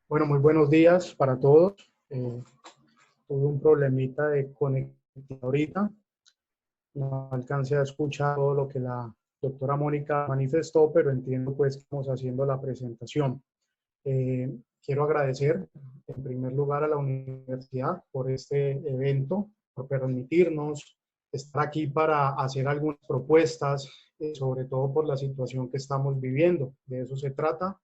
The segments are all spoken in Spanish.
Bueno, muy buenos días para todos. Tuve un problemita de conectividad ahorita. No alcancé a escuchar todo lo que la doctora Mónica manifestó, pero entiendo pues que estamos haciendo la presentación. Quiero agradecer en primer lugar a la universidad por este evento, por permitirnos estar aquí para hacer algunas propuestas, sobre todo por la situación que estamos viviendo. De eso se trata.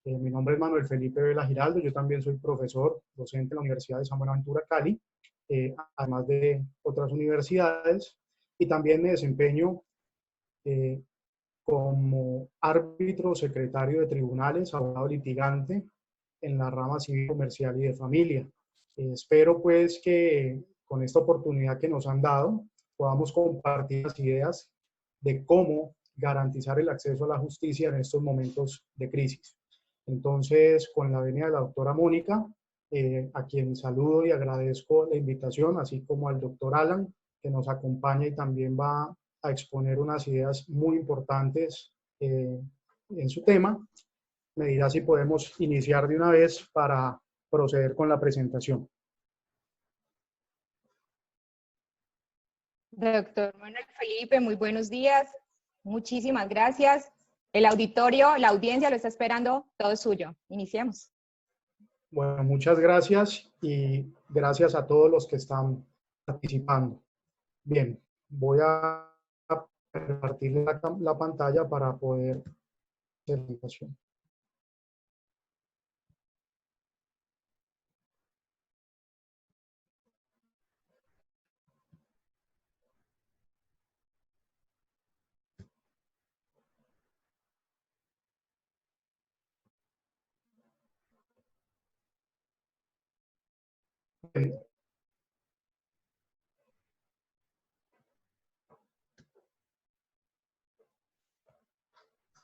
Mi nombre es Manuel Felipe Vela Giraldo, yo también soy profesor, docente en la Universidad de San Buenaventura, Cali, además de otras universidades, y también me desempeño eh, como árbitro secretario de tribunales, abogado litigante en la rama civil, comercial y de familia. Espero pues que con esta oportunidad que nos han dado podamos compartir las ideas de cómo garantizar el acceso a la justicia en estos momentos de crisis. Entonces, con la venia de la doctora Mónica, a quien saludo y agradezco la invitación, así como al doctor Alan, que nos acompaña y también va a exponer unas ideas muy importantes en su tema. Me dirá si podemos iniciar de una vez para proceder con la presentación. Doctor Manuel Felipe, muy buenos días. Muchísimas gracias. El auditorio, la audiencia lo está esperando, todo es suyo. Iniciemos. Bueno, muchas gracias y gracias a todos los que están participando. Bien, voy a compartir la pantalla para poder hacer la presentación.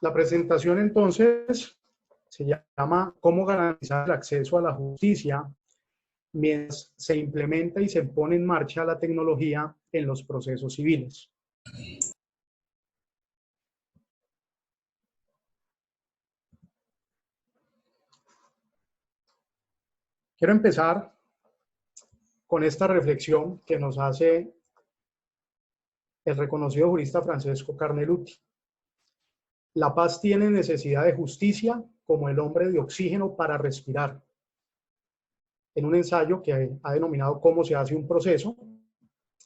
La presentación entonces se llama ¿Cómo garantizar el acceso a la justicia mientras se implementa y se pone en marcha la tecnología en los procesos civiles? Quiero empezar con esta reflexión que nos hace el reconocido jurista Francesco Carneluti. La paz tiene necesidad de justicia como el hombre de oxígeno para respirar. En un ensayo que ha denominado ¿Cómo se hace un proceso?,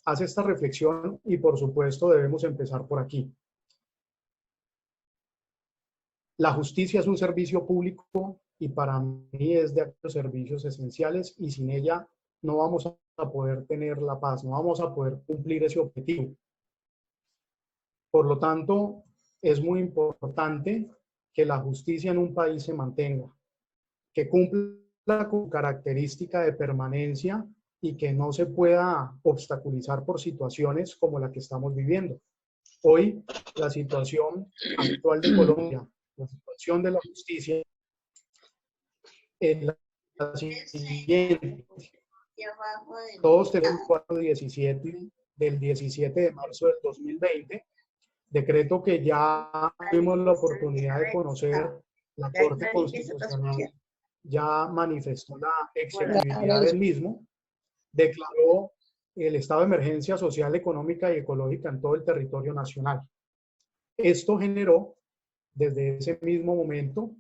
hace esta reflexión y por supuesto debemos empezar por aquí. La justicia es un servicio público y para mí es de aquellos servicios esenciales y sin ella no vamos a poder tener la paz, no vamos a poder cumplir ese objetivo. Por lo tanto, es muy importante que la justicia en un país se mantenga, que cumpla con característica de permanencia y que no se pueda obstaculizar por situaciones como la que estamos viviendo. Hoy, la situación actual de Colombia, la situación de la justicia, es la siguiente. Todos tenemos el 417 del 17 de marzo del 2020, decreto que ya tuvimos la oportunidad de conocer. La Corte Constitucional ya manifestó la execuibilidad del mismo, declaró el estado de emergencia social, económica y ecológica en todo el territorio nacional. Esto generó desde ese mismo momento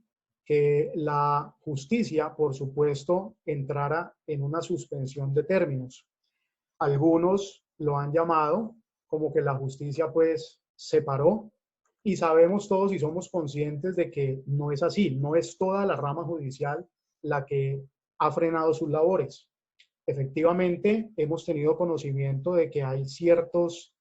que la justicia, por supuesto, entrara en una suspensión de términos. Algunos lo han llamado como que la justicia pues se paró, y sabemos todos y somos conscientes de que no es así, no es toda la rama judicial la que ha frenado sus labores. Efectivamente, hemos tenido conocimiento de que hay ciertos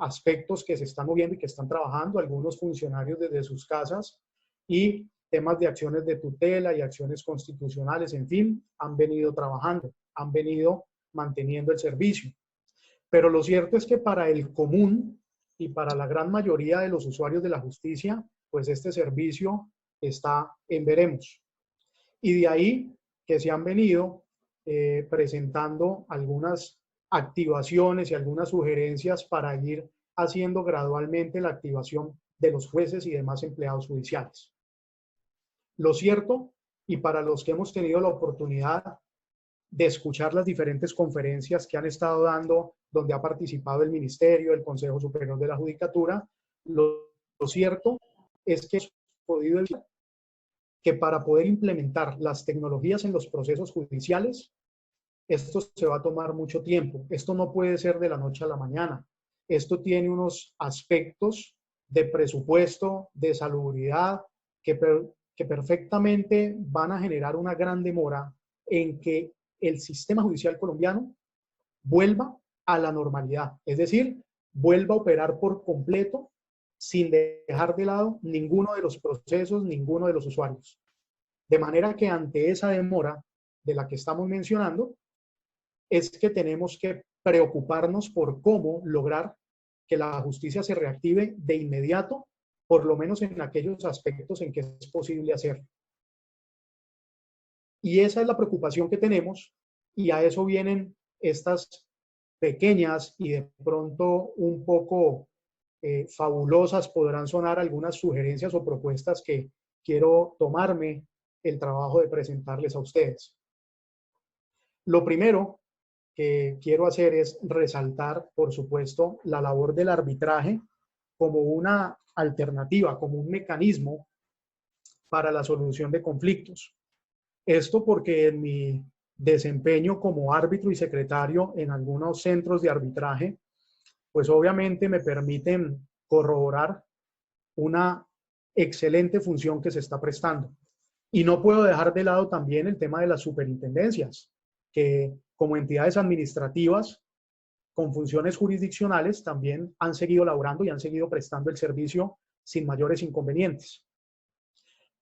aspectos que se están moviendo y que están trabajando algunos funcionarios desde sus casas, y temas de acciones de tutela y acciones constitucionales, en fin, han venido trabajando, han venido manteniendo el servicio. Pero lo cierto es que para el común y para la gran mayoría de los usuarios de la justicia, pues este servicio está en veremos. Y de ahí que se han venido presentando algunas activaciones y algunas sugerencias para ir haciendo gradualmente la activación de los jueces y demás empleados judiciales. Lo cierto y para los que hemos tenido la oportunidad de escuchar las diferentes conferencias que han estado dando, donde ha participado el Ministerio, el Consejo Superior de la Judicatura, lo cierto es que hemos podido decir que para poder implementar las tecnologías en los procesos judiciales, esto se va a tomar mucho tiempo. Esto no puede ser de la noche a la mañana. Esto tiene unos aspectos de presupuesto, de salubridad, que perfectamente van a generar una gran demora en que el sistema judicial colombiano vuelva a la normalidad. Es decir, vuelva a operar por completo sin dejar de lado ninguno de los procesos, ninguno de los usuarios. De manera que ante esa demora de la que estamos mencionando, es que tenemos que preocuparnos por cómo lograr que la justicia se reactive de inmediato, por lo menos en aquellos aspectos en que es posible hacerlo. Y esa es la preocupación que tenemos, y a eso vienen estas pequeñas y de pronto un poco fabulosas podrán sonar algunas sugerencias o propuestas que quiero tomarme el trabajo de presentarles a ustedes. Lo primero que quiero hacer es resaltar, por supuesto, la labor del arbitraje como una alternativa, como un mecanismo para la solución de conflictos. Esto porque en mi desempeño como árbitro y secretario en algunos centros de arbitraje, pues obviamente me permiten corroborar una excelente función que se está prestando. Y no puedo dejar de lado también el tema de las superintendencias, que como entidades administrativas con funciones jurisdiccionales también han seguido laborando y han seguido prestando el servicio sin mayores inconvenientes.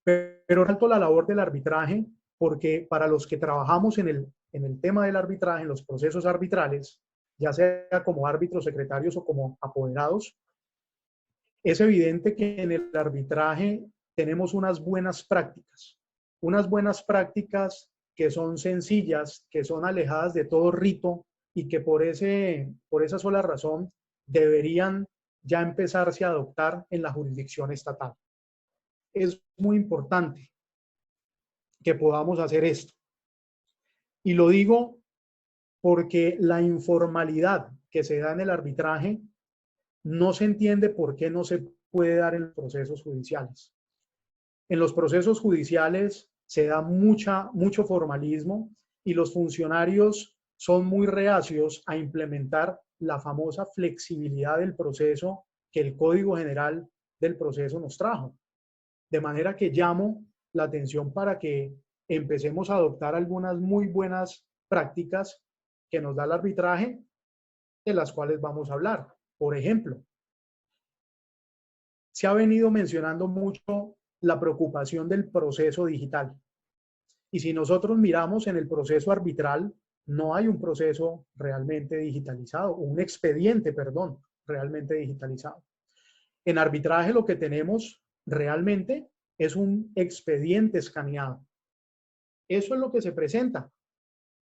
Pero resalto la labor del arbitraje porque para los que trabajamos en el tema del arbitraje, en los procesos arbitrales, ya sea como árbitros, secretarios o como apoderados, es evidente que en el arbitraje tenemos unas buenas prácticas que son sencillas, que son alejadas de todo rito y que por esa sola razón deberían ya empezarse a adoptar en la jurisdicción estatal. Es muy importante que podamos hacer esto. Y lo digo porque la informalidad que se da en el arbitraje no se entiende por qué no se puede dar en los procesos judiciales. En los procesos judiciales se da mucho formalismo y los funcionarios son muy reacios a implementar la famosa flexibilidad del proceso que el Código General del Proceso nos trajo. De manera que llamo la atención para que empecemos a adoptar algunas muy buenas prácticas que nos da el arbitraje, de las cuales vamos a hablar. Por ejemplo, se ha venido mencionando mucho la preocupación del proceso digital. Y si nosotros miramos en el proceso arbitral, no hay un proceso realmente digitalizado, un expediente, perdón, realmente digitalizado. En arbitraje lo que tenemos realmente es un expediente escaneado. Eso es lo que se presenta.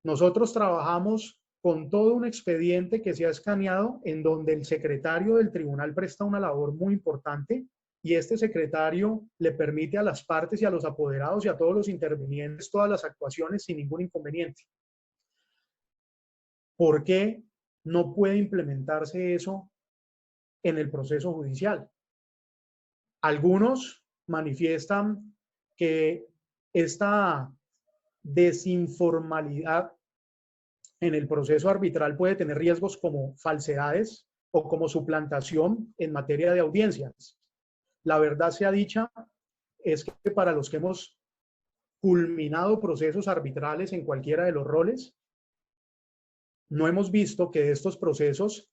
Nosotros trabajamos con todo un expediente que se ha escaneado en donde el secretario del tribunal presta una labor muy importante y este secretario le permite a las partes y a los apoderados y a todos los intervinientes todas las actuaciones sin ningún inconveniente. ¿Por qué no puede implementarse eso en el proceso judicial? Algunos manifiestan que esta desinformalidad en el proceso arbitral puede tener riesgos como falsedades o como suplantación en materia de audiencias. La verdad sea dicha, es que para los que hemos culminado procesos arbitrales en cualquiera de los roles, no hemos visto que de estos procesos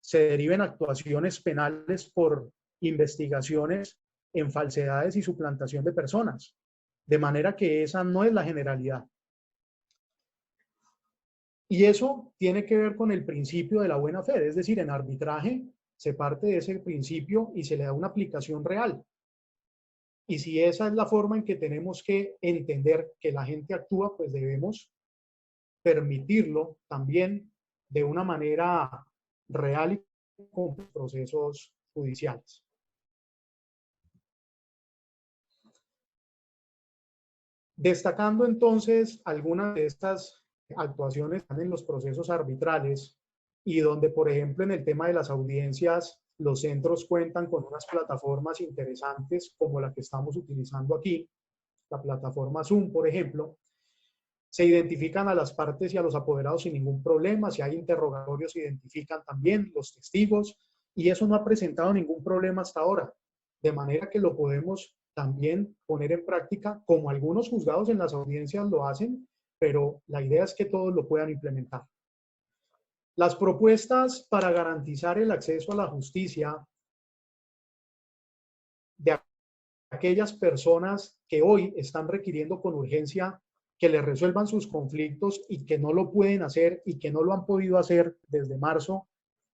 se deriven actuaciones penales por investigaciones en falsedades y suplantación de personas. De manera que esa no es la generalidad. Y eso tiene que ver con el principio de la buena fe, es decir, en arbitraje se parte de ese principio y se le da una aplicación real. Y si esa es la forma en que tenemos que entender que la gente actúa, pues debemos permitirlo también de una manera real y con procesos judiciales. Destacando entonces algunas de estas actuaciones en los procesos arbitrales y donde, por ejemplo, en el tema de las audiencias, los centros cuentan con unas plataformas interesantes como la que estamos utilizando aquí, la plataforma Zoom, por ejemplo. Se identifican a las partes y a los apoderados sin ningún problema. Si hay interrogatorios, se identifican también los testigos y eso no ha presentado ningún problema hasta ahora. De manera que lo podemos también poner en práctica, como algunos juzgados en las audiencias lo hacen, pero la idea es que todos lo puedan implementar. Las propuestas para garantizar el acceso a la justicia de aquellas personas que hoy están requiriendo con urgencia que les resuelvan sus conflictos y que no lo pueden hacer y que no lo han podido hacer desde marzo,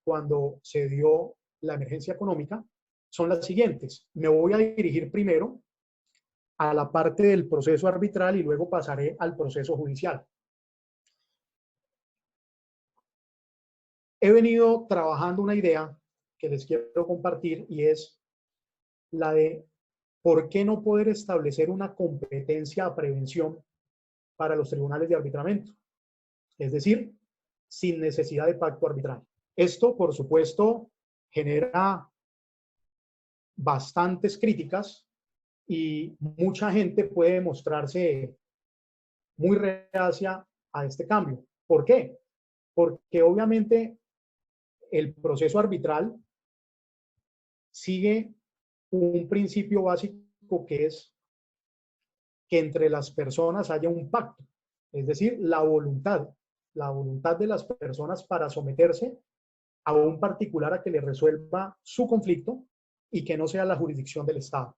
cuando se dio la emergencia económica, son las siguientes. Me voy a dirigir primero a la parte del proceso arbitral y luego pasaré al proceso judicial. He venido trabajando una idea que les quiero compartir y es la de por qué no poder establecer una competencia a prevención para los tribunales de arbitramiento, es decir, sin necesidad de pacto arbitral. Esto, por supuesto, genera bastantes críticas y mucha gente puede mostrarse muy reacia a este cambio. ¿Por qué? Porque obviamente el proceso arbitral sigue un principio básico que es que entre las personas haya un pacto, es decir, la voluntad de las personas para someterse a un particular a que le resuelva su conflicto y que no sea la jurisdicción del Estado.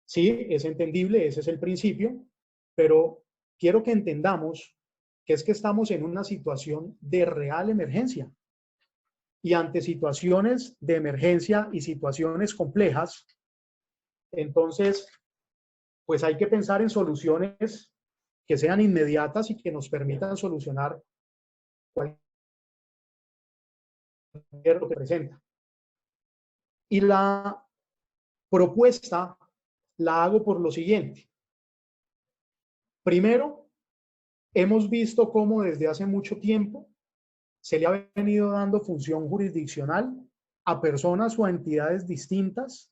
Sí, es entendible, ese es el principio, pero quiero que entendamos que es que estamos en una situación de real emergencia. Y ante situaciones de emergencia y situaciones complejas, entonces, pues hay que pensar en soluciones que sean inmediatas y que nos permitan solucionar cualquier lo que presenta. Y la propuesta la hago por lo siguiente. Primero, hemos visto cómo desde hace mucho tiempo se le ha venido dando función jurisdiccional a personas o a entidades distintas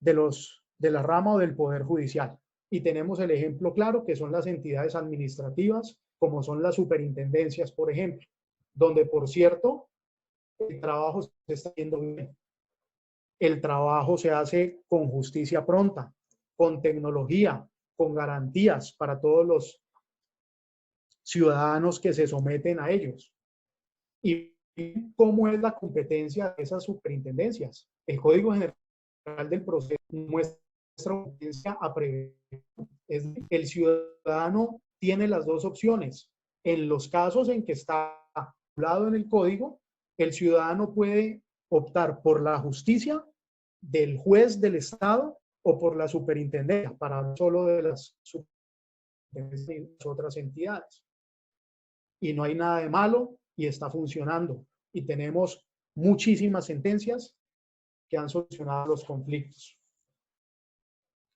de la rama o del Poder Judicial. Y tenemos el ejemplo claro que son las entidades administrativas, como son las superintendencias, por ejemplo, donde, por cierto, el trabajo se está haciendo bien. El trabajo se hace con justicia pronta, con tecnología, con garantías para todos los ciudadanos que se someten a ellos. ¿Y cómo es la competencia de esas superintendencias? El Código General del Proceso muestra competencia a prevenir. El ciudadano tiene las dos opciones. En los casos en que está hablado en el código, el ciudadano puede optar por la justicia del juez del Estado o por la superintendencia, para hablar solo de las otras entidades. Y no hay nada de malo y está funcionando. Y tenemos muchísimas sentencias que han solucionado los conflictos.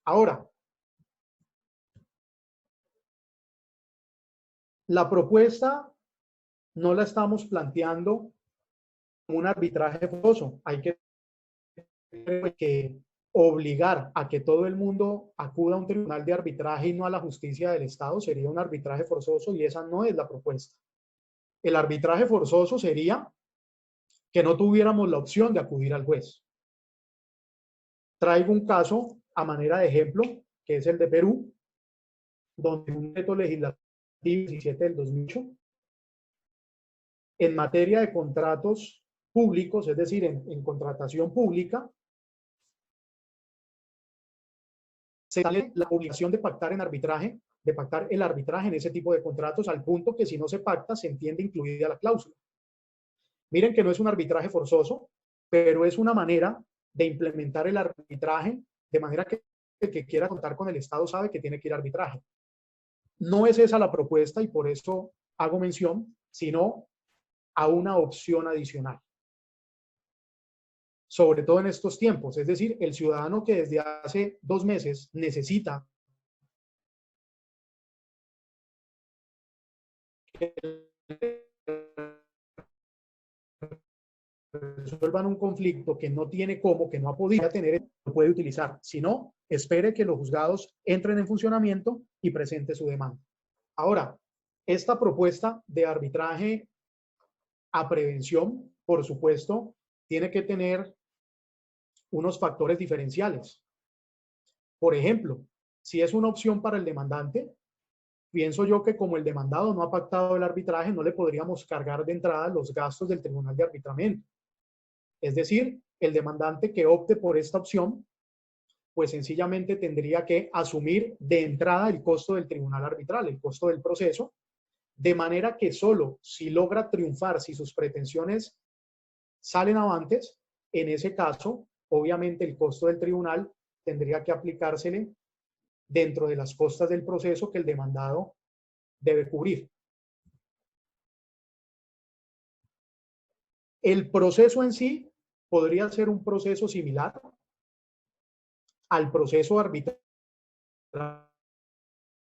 Ahora, la propuesta no la estamos planteando como un arbitraje forzoso. Hay que obligar a que todo el mundo acuda a un tribunal de arbitraje y no a la justicia del Estado sería un arbitraje forzoso y esa no es la propuesta. El arbitraje forzoso sería que no tuviéramos la opción de acudir al juez. Traigo un caso a manera de ejemplo, que es el de Perú, donde un decreto legislativo 17 del 2008, en materia de contratos públicos, es decir, en contratación pública, se sale la obligación de pactar en arbitraje, de pactar el arbitraje en ese tipo de contratos, al punto que si no se pacta, se entiende incluida la cláusula. Miren que no es un arbitraje forzoso, pero es una manera de implementar el arbitraje de manera que el que quiera contar con el Estado sabe que tiene que ir a arbitraje. No es esa la propuesta y por eso hago mención, sino a una opción adicional. Sobre todo en estos tiempos, es decir, el ciudadano que desde hace 2 meses necesita que resuelvan un conflicto que no tiene cómo, que no ha podido tener, lo puede utilizar. Si no, espere que los juzgados entren en funcionamiento y presente su demanda. Ahora, esta propuesta de arbitraje a prevención, por supuesto, tiene que tener unos factores diferenciales. Por ejemplo, si es una opción para el demandante, pienso yo que como el demandado no ha pactado el arbitraje, no le podríamos cargar de entrada los gastos del tribunal de arbitramiento. Es decir, el demandante que opte por esta opción, pues sencillamente tendría que asumir de entrada el costo del tribunal arbitral, el costo del proceso, de manera que solo si logra triunfar, si sus pretensiones salen avantes, en ese caso, obviamente el costo del tribunal tendría que aplicársele dentro de las costas del proceso que el demandado debe cubrir. El proceso en sí podría ser un proceso similar al proceso arbitral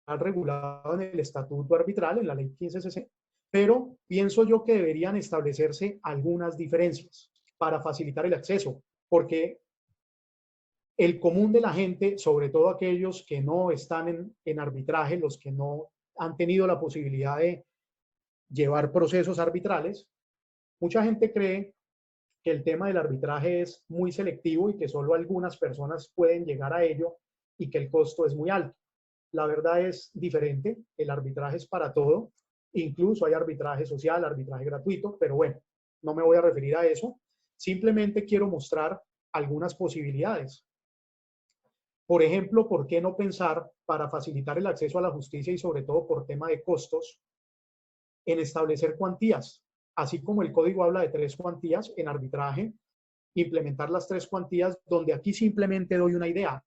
regulado en el Estatuto Arbitral, en la Ley 1560, pero pienso yo que deberían establecerse algunas diferencias para facilitar el acceso, porque el común de la gente, sobre todo aquellos que no están en arbitraje, los que no han tenido la posibilidad de llevar procesos arbitrales, mucha gente cree que el tema del arbitraje es muy selectivo y que solo algunas personas pueden llegar a ello y que el costo es muy alto. La verdad es diferente, el arbitraje es para todo, incluso hay arbitraje social, arbitraje gratuito, pero bueno, no me voy a referir a eso, simplemente quiero mostrar algunas posibilidades. Por ejemplo, ¿por qué no pensar, para facilitar el acceso a la justicia y sobre todo por tema de costos, en establecer cuantías? Así como el código habla de 3 cuantías en arbitraje, implementar las 3 cuantías, donde aquí simplemente doy una idea.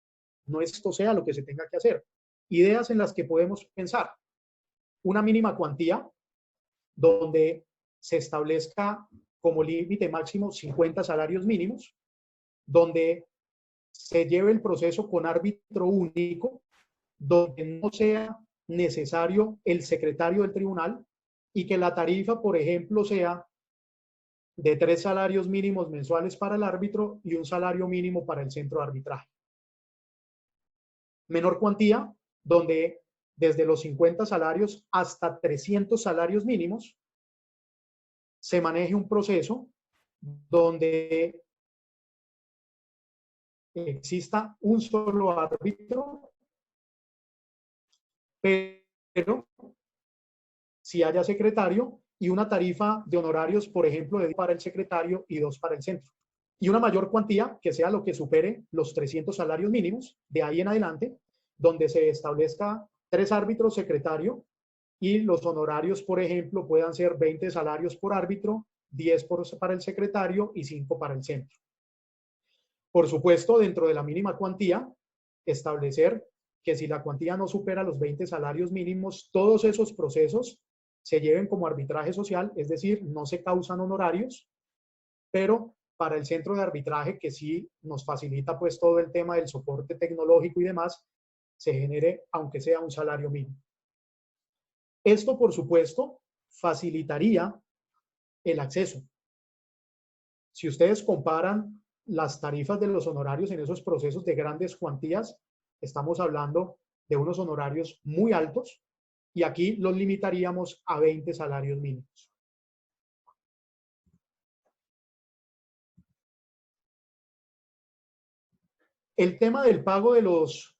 No esto sea lo que se tenga que hacer. Ideas en las que podemos pensar. Una mínima cuantía, donde se establezca como límite máximo 50 salarios mínimos, donde se lleve el proceso con árbitro único, donde no sea necesario el secretario del tribunal y que la tarifa, por ejemplo, sea de 3 salarios mínimos mensuales para el árbitro y un salario mínimo para el centro de arbitraje. Menor cuantía, donde desde los 50 salarios hasta 300 salarios mínimos se maneje un proceso donde exista un solo árbitro, pero si haya secretario y una tarifa de honorarios, por ejemplo, de 10 para el secretario y 2 para el centro. Y una mayor cuantía que sea lo que supere los 300 salarios mínimos, de ahí en adelante, donde se establezca 3 árbitros secretario y los honorarios, por ejemplo, puedan ser 20 salarios por árbitro, 10 para el secretario y 5 para el centro. Por supuesto, dentro de la mínima cuantía, establecer que si la cuantía no supera los 20 salarios mínimos, todos esos procesos se lleven como arbitraje social, es decir, no se causan honorarios, pero para el centro de arbitraje, que sí nos facilita pues todo el tema del soporte tecnológico y demás, se genere aunque sea un salario mínimo. Esto, por supuesto, facilitaría el acceso. Si ustedes comparan las tarifas de los honorarios en esos procesos de grandes cuantías, estamos hablando de unos honorarios muy altos y aquí los limitaríamos a 20 salarios mínimos. El tema del pago de los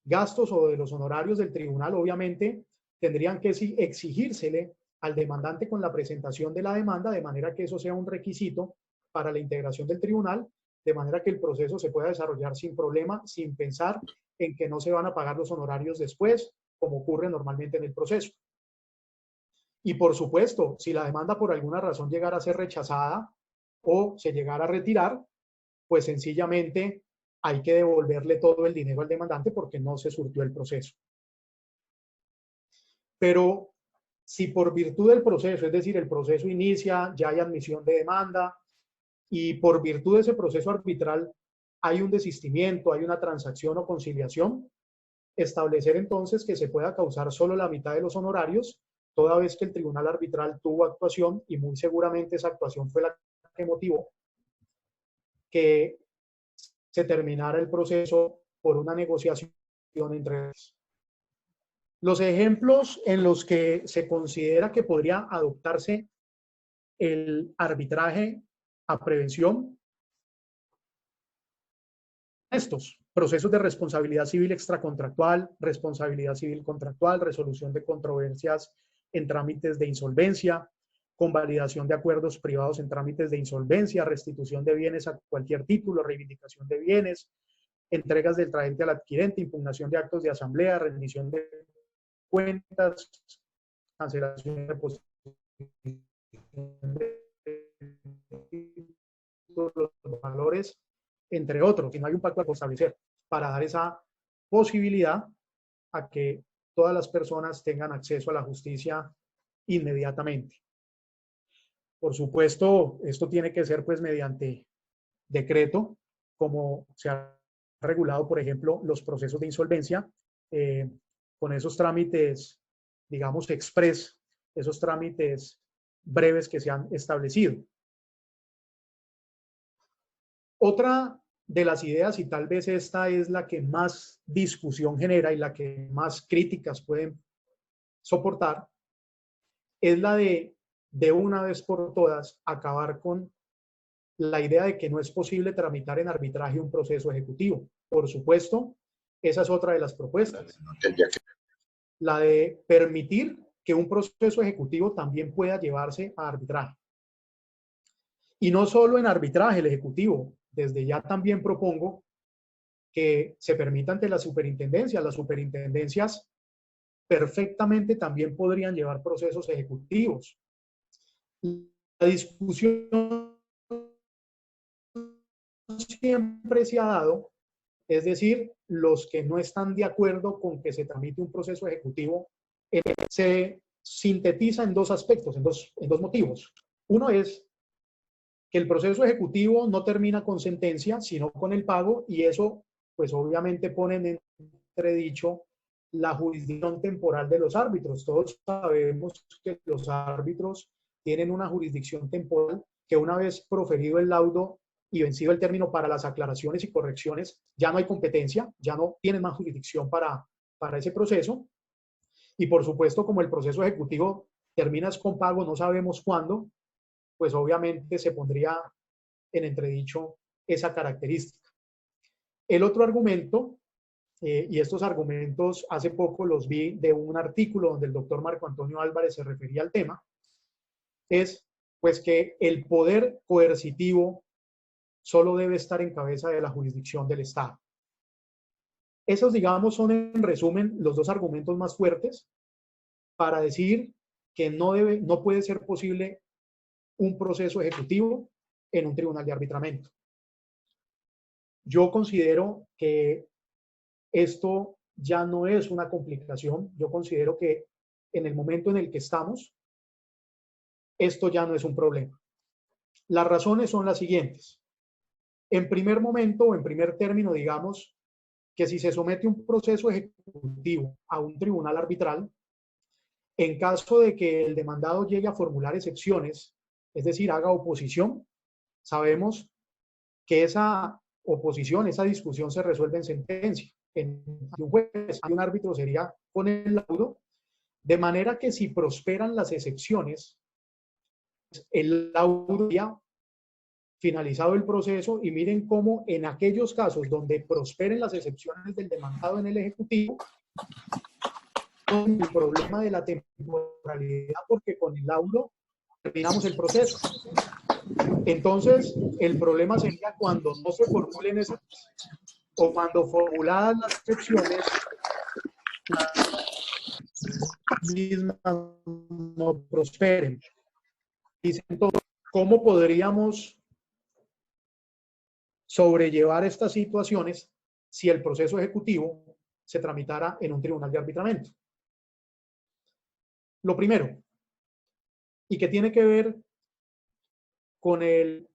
gastos o de los honorarios del tribunal, obviamente, tendrían que exigírsele al demandante con la presentación de la demanda, de manera que eso sea un requisito para la integración del tribunal, de manera que el proceso se pueda desarrollar sin problema, sin pensar en que no se van a pagar los honorarios después, como ocurre normalmente en el proceso. Y por supuesto, si la demanda por alguna razón llegara a ser rechazada o se llegara a retirar, pues sencillamente hay que devolverle todo el dinero al demandante porque no se surtió el proceso. Pero si por virtud del proceso, es decir, el proceso inicia, ya hay admisión de demanda y por virtud de ese proceso arbitral hay un desistimiento, hay una transacción o conciliación, establecer entonces que se pueda causar solo la mitad de los honorarios toda vez que el tribunal arbitral tuvo actuación y muy seguramente esa actuación fue la que motivó que se terminara el proceso por una negociación entre ellos. Los ejemplos en los que se considera que podría adoptarse el arbitraje a prevención, estos procesos de responsabilidad civil extracontractual, responsabilidad civil contractual, resolución de controversias en trámites de insolvencia, convalidación de acuerdos privados en trámites de insolvencia, restitución de bienes a cualquier título, reivindicación de bienes, entregas del traente al adquirente, impugnación de actos de asamblea, rendición de cuentas, cancelación de los valores, entre otros. Y no hay un pacto a establecer para dar esa posibilidad a que todas las personas tengan acceso a la justicia inmediatamente. Por supuesto, esto tiene que ser pues mediante decreto, como se ha regulado, por ejemplo, los procesos de insolvencia, con esos trámites, digamos, express, esos trámites breves que se han establecido. Otra de las ideas, y tal vez esta es la que más discusión genera y la que más críticas pueden soportar, es la de una vez por todas acabar con la idea de que no es posible tramitar en arbitraje un proceso ejecutivo. Por supuesto, esa es otra de las propuestas. La de permitir que un proceso ejecutivo también pueda llevarse a arbitraje. Y no solo en arbitraje el ejecutivo, desde ya también propongo que se permita ante la superintendencia. Las superintendencias perfectamente también podrían llevar procesos ejecutivos. La discusión siempre se ha dado, es decir, los que no están de acuerdo con que se tramite un proceso ejecutivo, se sintetiza en dos aspectos, en dos motivos. Uno es que el proceso ejecutivo no termina con sentencia, sino con el pago, y eso, pues obviamente pone en entredicho la jurisdicción temporal de los árbitros. Todos sabemos que los árbitros tienen una jurisdicción temporal que una vez proferido el laudo y vencido el término para las aclaraciones y correcciones, ya no hay competencia, ya no tienen más jurisdicción para ese proceso. Y por supuesto, como el proceso ejecutivo termina con pago, no sabemos cuándo, pues obviamente se pondría en entredicho esa característica. El otro argumento, y estos argumentos hace poco los vi de un artículo donde el doctor Marco Antonio Álvarez se refería al tema, es pues que el poder coercitivo solo debe estar en cabeza de la jurisdicción del Estado. Esos, digamos, son en resumen los dos argumentos más fuertes para decir que no puede ser posible un proceso ejecutivo en un tribunal de arbitramiento. Yo considero que esto ya no es una complicación. Yo considero que en el momento en el que estamos, esto ya no es un problema. Las razones son las siguientes. En primer momento o en primer término, digamos que si se somete un proceso ejecutivo a un tribunal arbitral, en caso de que el demandado llegue a formular excepciones, es decir, haga oposición, sabemos que esa oposición, esa discusión se resuelve en sentencia. En un juez, un árbitro sería con el laudo, de manera que si prosperan las excepciones, el laudo ya finalizado el proceso, y miren cómo en aquellos casos donde prosperen las excepciones del demandado en el ejecutivo, el problema de la temporalidad, porque con el laudo terminamos el proceso. Entonces, el problema sería cuando no se formulen esas, o cuando formuladas las excepciones, las mismas no prosperen. Dicen entonces, ¿cómo podríamos sobrellevar estas situaciones si el proceso ejecutivo se tramitara en un tribunal de arbitramiento? Lo primero, y que tiene que ver con el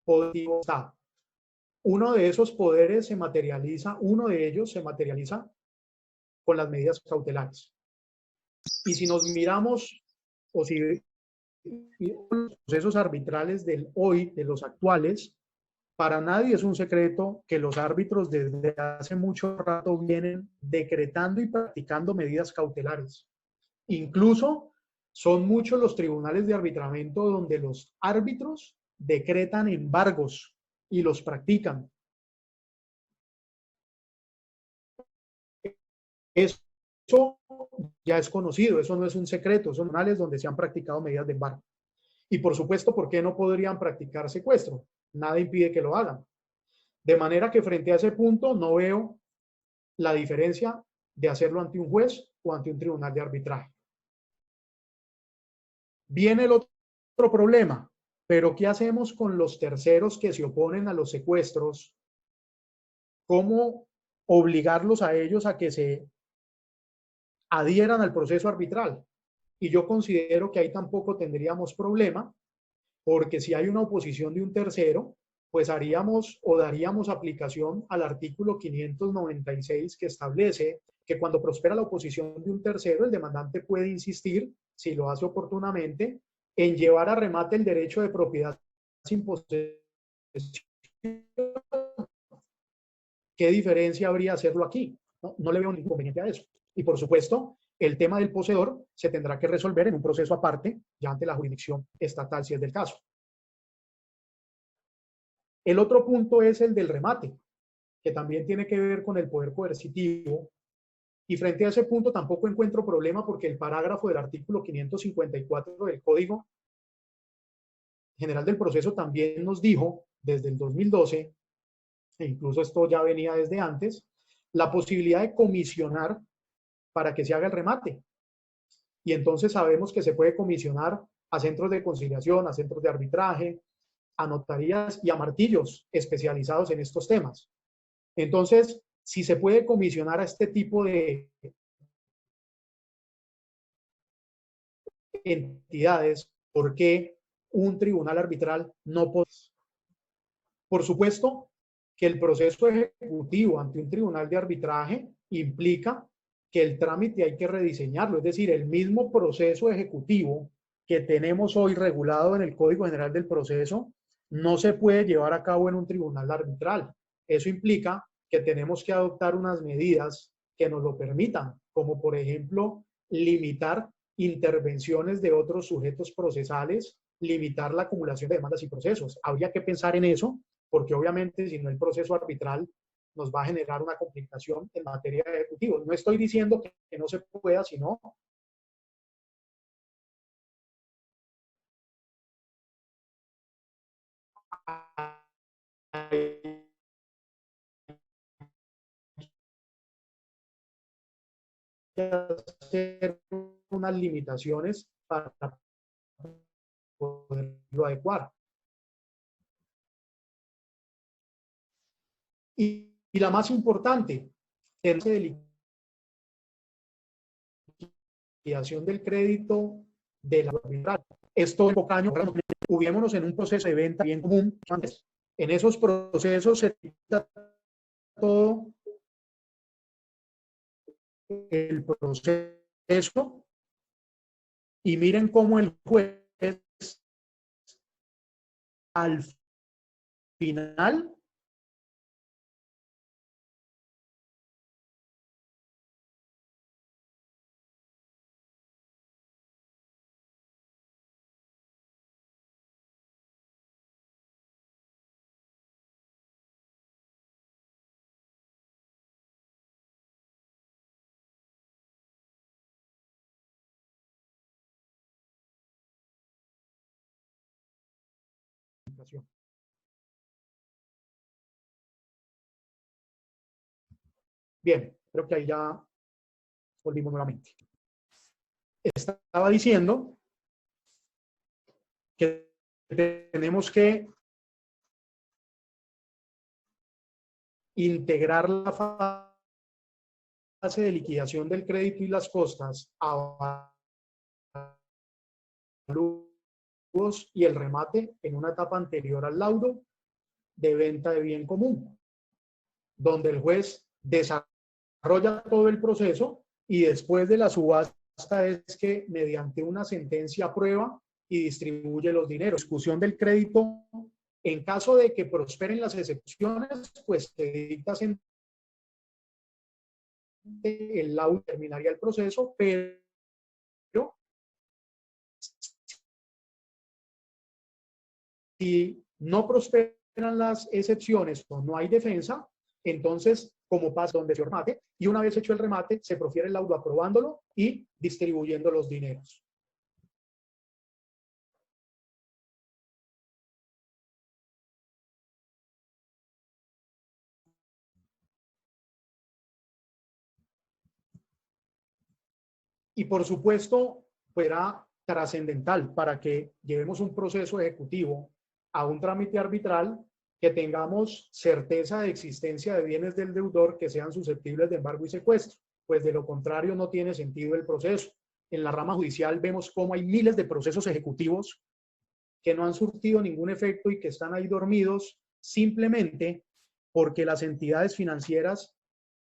poder del Estado. Uno de esos poderes se materializa, uno de ellos se materializa con las medidas cautelares. Y si nos miramos, o si los procesos arbitrales del hoy, de los actuales, para nadie es un secreto que los árbitros desde hace mucho rato vienen decretando y practicando medidas cautelares. Incluso son muchos los tribunales de arbitramiento donde los árbitros decretan embargos y los practican. Eso ya es conocido, eso no es un secreto, son tribunales donde se han practicado medidas de embargo. Y por supuesto, ¿por qué no podrían practicar secuestro? Nada impide que lo hagan. De manera que frente a ese punto no veo la diferencia de hacerlo ante un juez o ante un tribunal de arbitraje. Viene el otro problema, pero ¿qué hacemos con los terceros que se oponen a los secuestros? ¿Cómo obligarlos a ellos a que se adhieran al proceso arbitral? Y yo considero que ahí tampoco tendríamos problema, porque si hay una oposición de un tercero, pues haríamos o daríamos aplicación al artículo 596 que establece que cuando prospera la oposición de un tercero, el demandante puede insistir, si lo hace oportunamente, en llevar a remate el derecho de propiedad sin posesión. ¿Qué diferencia habría hacerlo aquí? No le veo ningún inconveniente a eso. Y por supuesto, el tema del poseedor se tendrá que resolver en un proceso aparte, ya ante la jurisdicción estatal, si es del caso. El otro punto es el del remate, que también tiene que ver con el poder coercitivo. Y frente a ese punto tampoco encuentro problema porque el parágrafo del artículo 554 del Código General del Proceso también nos dijo, desde el 2012, e incluso esto ya venía desde antes, la posibilidad de comisionar para que se haga el remate. Y entonces sabemos que se puede comisionar a centros de conciliación, a centros de arbitraje, a notarías y a martillos especializados en estos temas. Entonces, si se puede comisionar a este tipo de entidades, ¿por qué un tribunal arbitral no puede? Por supuesto que el proceso ejecutivo ante un tribunal de arbitraje implica que el trámite hay que rediseñarlo, es decir, el mismo proceso ejecutivo que tenemos hoy regulado en el Código General del Proceso no se puede llevar a cabo en un tribunal arbitral. Eso implica que tenemos que adoptar unas medidas que nos lo permitan, como por ejemplo limitar intervenciones de otros sujetos procesales, limitar la acumulación de demandas y procesos. Habría que pensar en eso, porque obviamente si no el proceso arbitral nos va a generar una complicación en materia de ejecutivo. No estoy diciendo que no se pueda, sino hacer unas limitaciones para poderlo adecuar. Y la más importante, el de liquidación del crédito de la arbitral. Esto en poco año, ubicémonos en un proceso de venta bien común. En esos procesos se quita todo el proceso y miren cómo el juez al final bien, creo que ahí ya volvimos nuevamente. Estaba diciendo que tenemos que integrar la fase de liquidación del crédito y las costas a avalúos y el remate en una etapa anterior al laudo de venta de bien común, donde el juez desarrolla todo el proceso y después de la subasta basta es que mediante una sentencia aprueba y distribuye los dineros. Discusión del crédito, en caso de que prosperen las excepciones, pues se dicta el laudo, terminaría el proceso, pero si no prosperan las excepciones o no hay defensa, entonces, como pasa donde se remate, y una vez hecho el remate, se profiere el laudo aprobándolo y distribuyendo los dineros. Y por supuesto, fuera trascendental para que llevemos un proceso ejecutivo a un trámite arbitral, que tengamos certeza de existencia de bienes del deudor que sean susceptibles de embargo y secuestro, pues de lo contrario no tiene sentido el proceso. En la rama judicial vemos cómo hay miles de procesos ejecutivos que no han surtido ningún efecto y que están ahí dormidos simplemente porque las entidades financieras,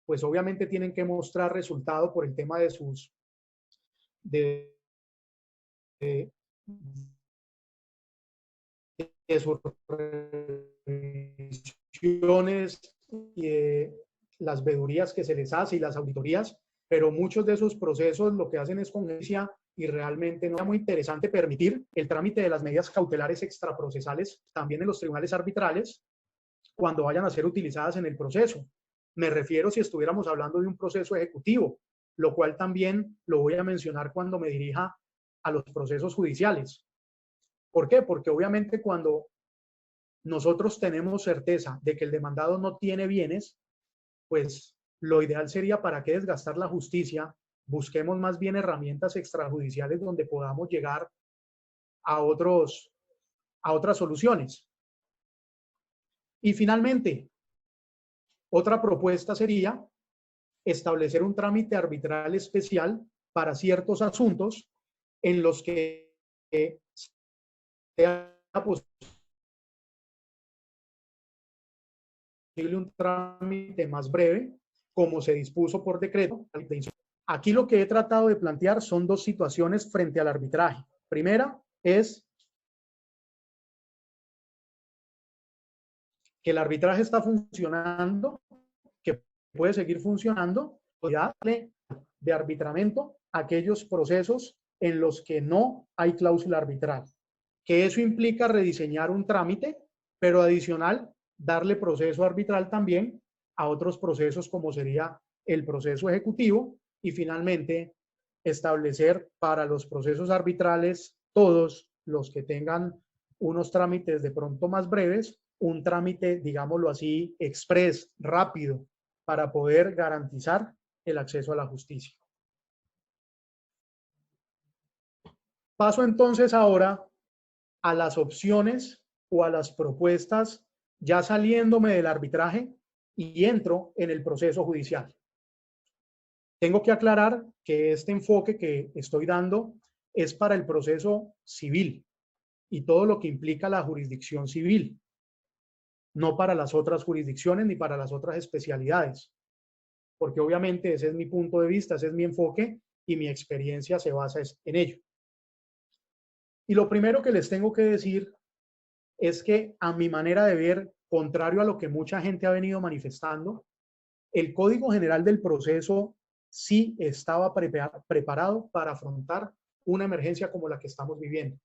pues obviamente tienen que mostrar resultado por el tema de sus de, de, de sus revisiones y de las vedurías que se les hace y las auditorías, pero muchos de esos procesos lo que hacen es congencia y realmente no es muy interesante permitir el trámite de las medidas cautelares extraprocesales también en los tribunales arbitrales cuando vayan a ser utilizadas en el proceso. Me refiero si estuviéramos hablando de un proceso ejecutivo, lo cual también lo voy a mencionar cuando me dirija a los procesos judiciales. ¿Por qué? Porque obviamente cuando nosotros tenemos certeza de que el demandado no tiene bienes, pues lo ideal sería, ¿para qué desgastar la justicia? Busquemos más bien herramientas extrajudiciales donde podamos llegar a otras soluciones. Y finalmente, otra propuesta sería establecer un trámite arbitral especial para ciertos asuntos en los que sea posible un trámite más breve, como se dispuso por decreto. Aquí lo que he tratado de plantear son dos situaciones frente al arbitraje. Primera es que el arbitraje está funcionando, que puede seguir funcionando, y darle de arbitramiento a aquellos procesos en los que no hay cláusula arbitral. Que eso implica rediseñar un trámite, pero adicional, darle proceso arbitral también a otros procesos como sería el proceso ejecutivo y finalmente establecer para los procesos arbitrales, todos los que tengan unos trámites de pronto más breves, un trámite, digámoslo así, express, rápido, para poder garantizar el acceso a la justicia. Paso entonces ahora a las opciones o a las propuestas ya saliéndome del arbitraje y entro en el proceso judicial. Tengo que aclarar que este enfoque que estoy dando es para el proceso civil y todo lo que implica la jurisdicción civil, no para las otras jurisdicciones ni para las otras especialidades, porque obviamente ese es mi punto de vista, ese es mi enfoque y mi experiencia se basa en ello. Y lo primero que les tengo que decir es que, a mi manera de ver, contrario a lo que mucha gente ha venido manifestando, el Código General del Proceso sí estaba preparado para afrontar una emergencia como la que estamos viviendo.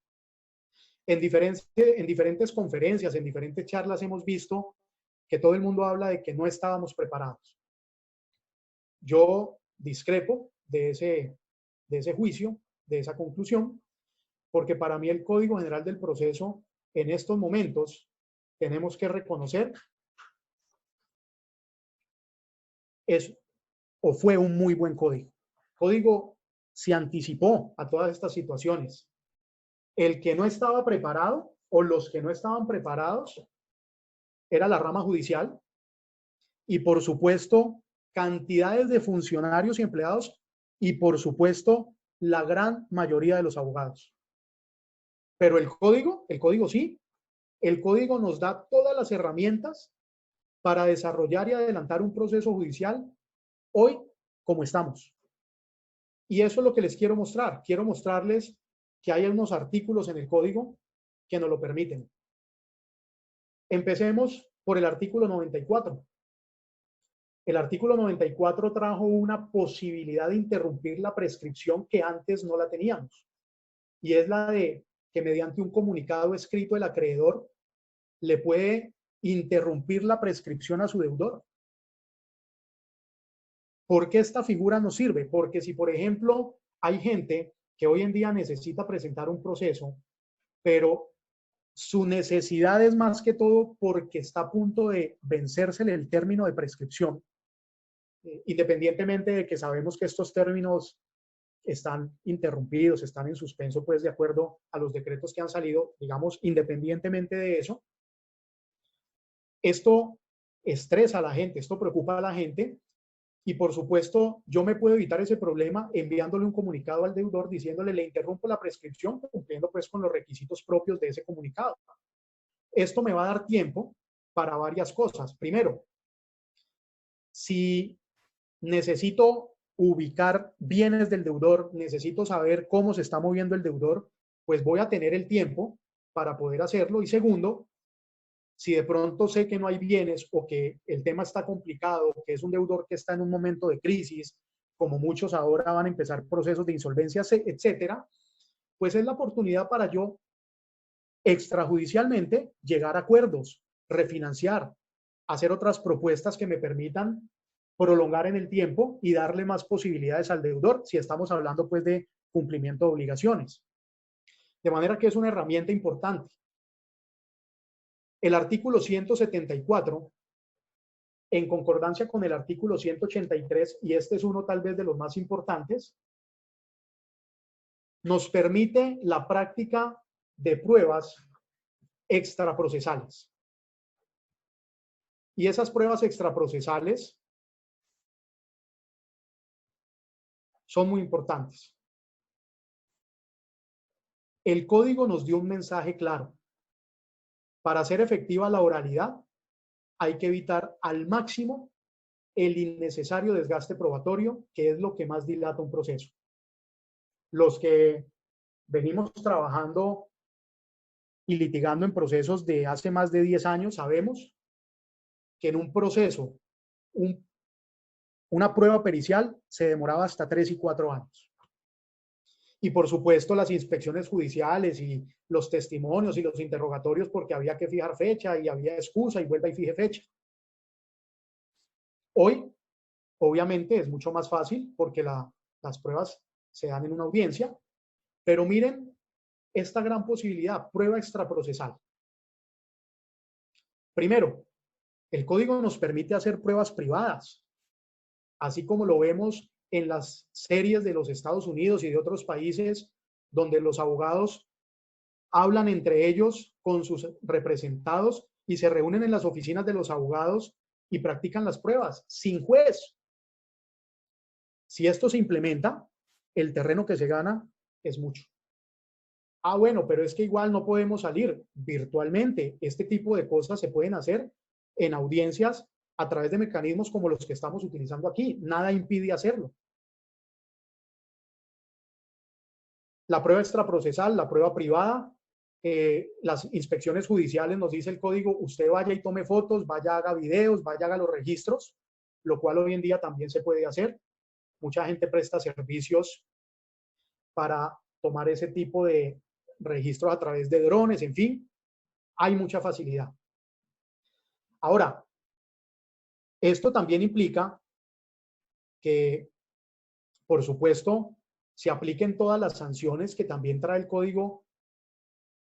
En diferentes conferencias, en diferentes charlas hemos visto que todo el mundo habla de que no estábamos preparados. Yo discrepo de ese juicio, de esa conclusión, porque para mí el Código General del Proceso en estos momentos tenemos que reconocer es o fue un muy buen código. El código se anticipó a todas estas situaciones. El que no estaba preparado o los que no estaban preparados era la rama judicial y por supuesto cantidades de funcionarios y empleados y por supuesto la gran mayoría de los abogados. Pero el código sí, el código nos da todas las herramientas para desarrollar y adelantar un proceso judicial hoy como estamos. Y eso es lo que les quiero mostrar. Quiero mostrarles que hay unos artículos en el código que nos lo permiten. Empecemos por el artículo 94. El artículo 94 trajo una posibilidad de interrumpir la prescripción que antes no la teníamos. Y es la de que mediante un comunicado escrito el acreedor le puede interrumpir la prescripción a su deudor. ¿Por qué esta figura nos sirve? Porque si, por ejemplo, hay gente que hoy en día necesita presentar un proceso, pero su necesidad es más que todo porque está a punto de vencérsele el término de prescripción, independientemente de que sabemos que estos términos están interrumpidos, están en suspenso, pues de acuerdo a los decretos que han salido, digamos, independientemente de eso, esto estresa a la gente, esto preocupa a la gente y por supuesto yo me puedo evitar ese problema enviándole un comunicado al deudor diciéndole le interrumpo la prescripción cumpliendo pues con los requisitos propios de ese comunicado. Esto me va a dar tiempo para varias cosas. Primero, si necesito ubicar bienes del deudor, necesito saber cómo se está moviendo el deudor, pues voy a tener el tiempo para poder hacerlo. Y segundo, si de pronto sé que no hay bienes o que el tema está complicado, que es un deudor que está en un momento de crisis, como muchos ahora van a empezar procesos de insolvencia, etcétera, pues es la oportunidad para yo extrajudicialmente llegar a acuerdos, refinanciar, hacer otras propuestas que me permitan prolongar en el tiempo y darle más posibilidades al deudor si estamos hablando pues de cumplimiento de obligaciones. De manera que es una herramienta importante. El artículo 174, en concordancia con el artículo 183, y este es uno tal vez de los más importantes, nos permite la práctica de pruebas extraprocesales. Y esas pruebas extraprocesales son muy importantes. El código nos dio un mensaje claro. Para hacer efectiva la oralidad, hay que evitar al máximo el innecesario desgaste probatorio, que es lo que más dilata un proceso. Los que venimos trabajando y litigando en procesos de hace más de 10 años, sabemos que en un proceso, una prueba pericial se demoraba hasta 3 y 4 años. Y por supuesto las inspecciones judiciales y los testimonios y los interrogatorios porque había que fijar fecha y había excusa y vuelva y fije fecha. Hoy, obviamente, es mucho más fácil porque las pruebas se dan en una audiencia, pero miren esta gran posibilidad, prueba extraprocesal. Primero, el código nos permite hacer pruebas privadas, así como lo vemos en las series de los Estados Unidos y de otros países donde los abogados hablan entre ellos con sus representados y se reúnen en las oficinas de los abogados y practican las pruebas sin juez. Si esto se implementa, el terreno que se gana es mucho. Ah, bueno, pero es que igual no podemos salir virtualmente. Este tipo de cosas se pueden hacer en audiencias a través de mecanismos como los que estamos utilizando aquí. Nada impide hacerlo. La prueba extraprocesal, la prueba privada, las inspecciones judiciales, nos dice el código, usted vaya y tome fotos, vaya haga videos, vaya haga los registros, lo cual hoy en día también se puede hacer. Mucha gente presta servicios para tomar ese tipo de registros a través de drones, en fin, hay mucha facilidad. Ahora, esto también implica que, por supuesto, se apliquen todas las sanciones que también trae el código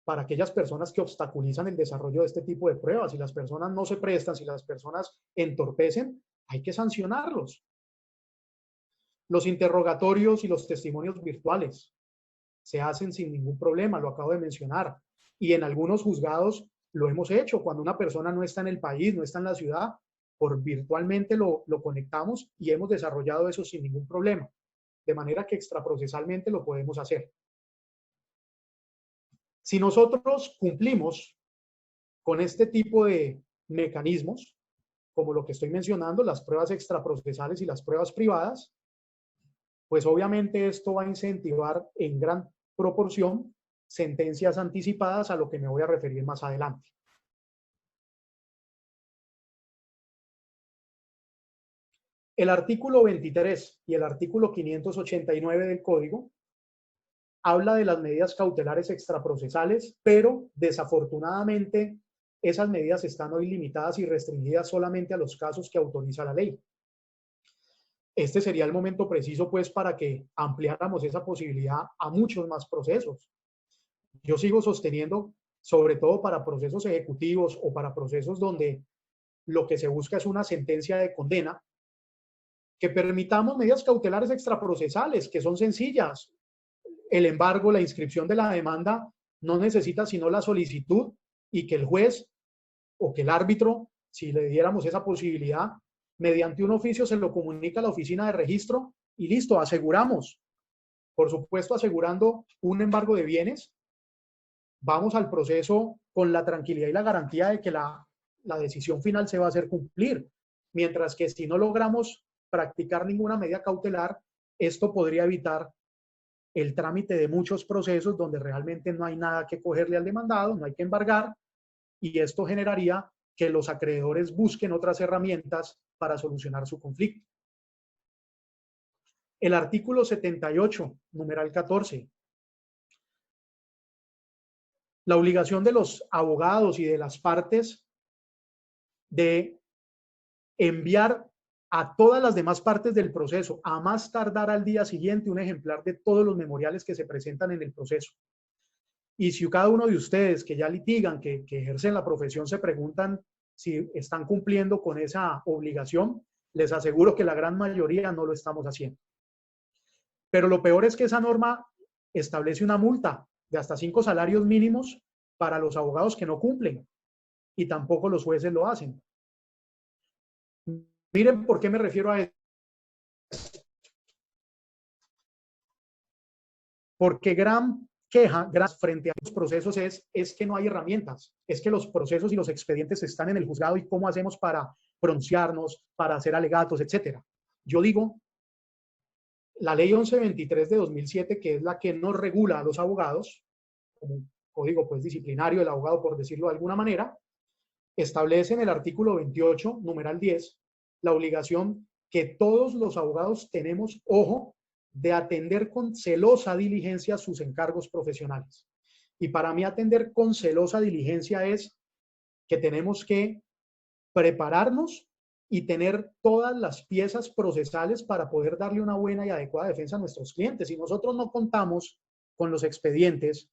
para aquellas personas que obstaculizan el desarrollo de este tipo de pruebas. Si las personas no se prestan, si las personas entorpecen, hay que sancionarlos. Los interrogatorios y los testimonios virtuales se hacen sin ningún problema, lo acabo de mencionar. Y en algunos juzgados lo hemos hecho. Cuando una persona no está en el país, no está en la ciudad, por virtualmente lo conectamos y hemos desarrollado eso sin ningún problema. De manera que extraprocesalmente lo podemos hacer. Si nosotros cumplimos con este tipo de mecanismos, como lo que estoy mencionando, las pruebas extraprocesales y las pruebas privadas, pues obviamente esto va a incentivar en gran proporción sentencias anticipadas, a lo que me voy a referir más adelante. El artículo 23 y el artículo 589 del Código habla de las medidas cautelares extraprocesales, pero desafortunadamente esas medidas están hoy limitadas y restringidas solamente a los casos que autoriza la ley. Este sería el momento preciso, pues, para que ampliáramos esa posibilidad a muchos más procesos. Yo sigo sosteniendo, sobre todo para procesos ejecutivos o para procesos donde lo que se busca es una sentencia de condena, que permitamos medidas cautelares extraprocesales, que son sencillas. El embargo, la inscripción de la demanda no necesita sino la solicitud, y que el juez o que el árbitro, si le diéramos esa posibilidad, mediante un oficio se lo comunica a la oficina de registro y listo, aseguramos. Por supuesto, asegurando un embargo de bienes, vamos al proceso con la tranquilidad y la garantía de que la decisión final se va a hacer cumplir. Mientras que si no logramos practicar ninguna medida cautelar, esto podría evitar el trámite de muchos procesos donde realmente no hay nada que cogerle al demandado, no hay que embargar, y esto generaría que los acreedores busquen otras herramientas para solucionar su conflicto. El artículo 78, numeral 14. La obligación de los abogados y de las partes de enviar a todas las demás partes del proceso, a más tardar al día siguiente, un ejemplar de todos los memoriales que se presentan en el proceso. Y si cada uno de ustedes que ya litigan, que ejercen la profesión, se preguntan si están cumpliendo con esa obligación, les aseguro que la gran mayoría no lo estamos haciendo. Pero lo peor es que esa norma establece una multa de hasta 5 salarios mínimos para los abogados que no cumplen, y tampoco los jueces lo hacen. Miren por qué me refiero a esto. Porque gran queja frente a los procesos es que no hay herramientas, es que los procesos y los expedientes están en el juzgado, y cómo hacemos para pronunciarnos, para hacer alegatos, etcétera. Yo digo, la ley 1123 de 2007, que es la que nos regula a los abogados, como un código pues disciplinario del abogado, por decirlo de alguna manera, establece en el artículo 28, numeral 10, la obligación que todos los abogados tenemos, ojo, de atender con celosa diligencia sus encargos profesionales. Y para mí atender con celosa diligencia es que tenemos que prepararnos y tener todas las piezas procesales para poder darle una buena y adecuada defensa a nuestros clientes. Si nosotros no contamos con los expedientes,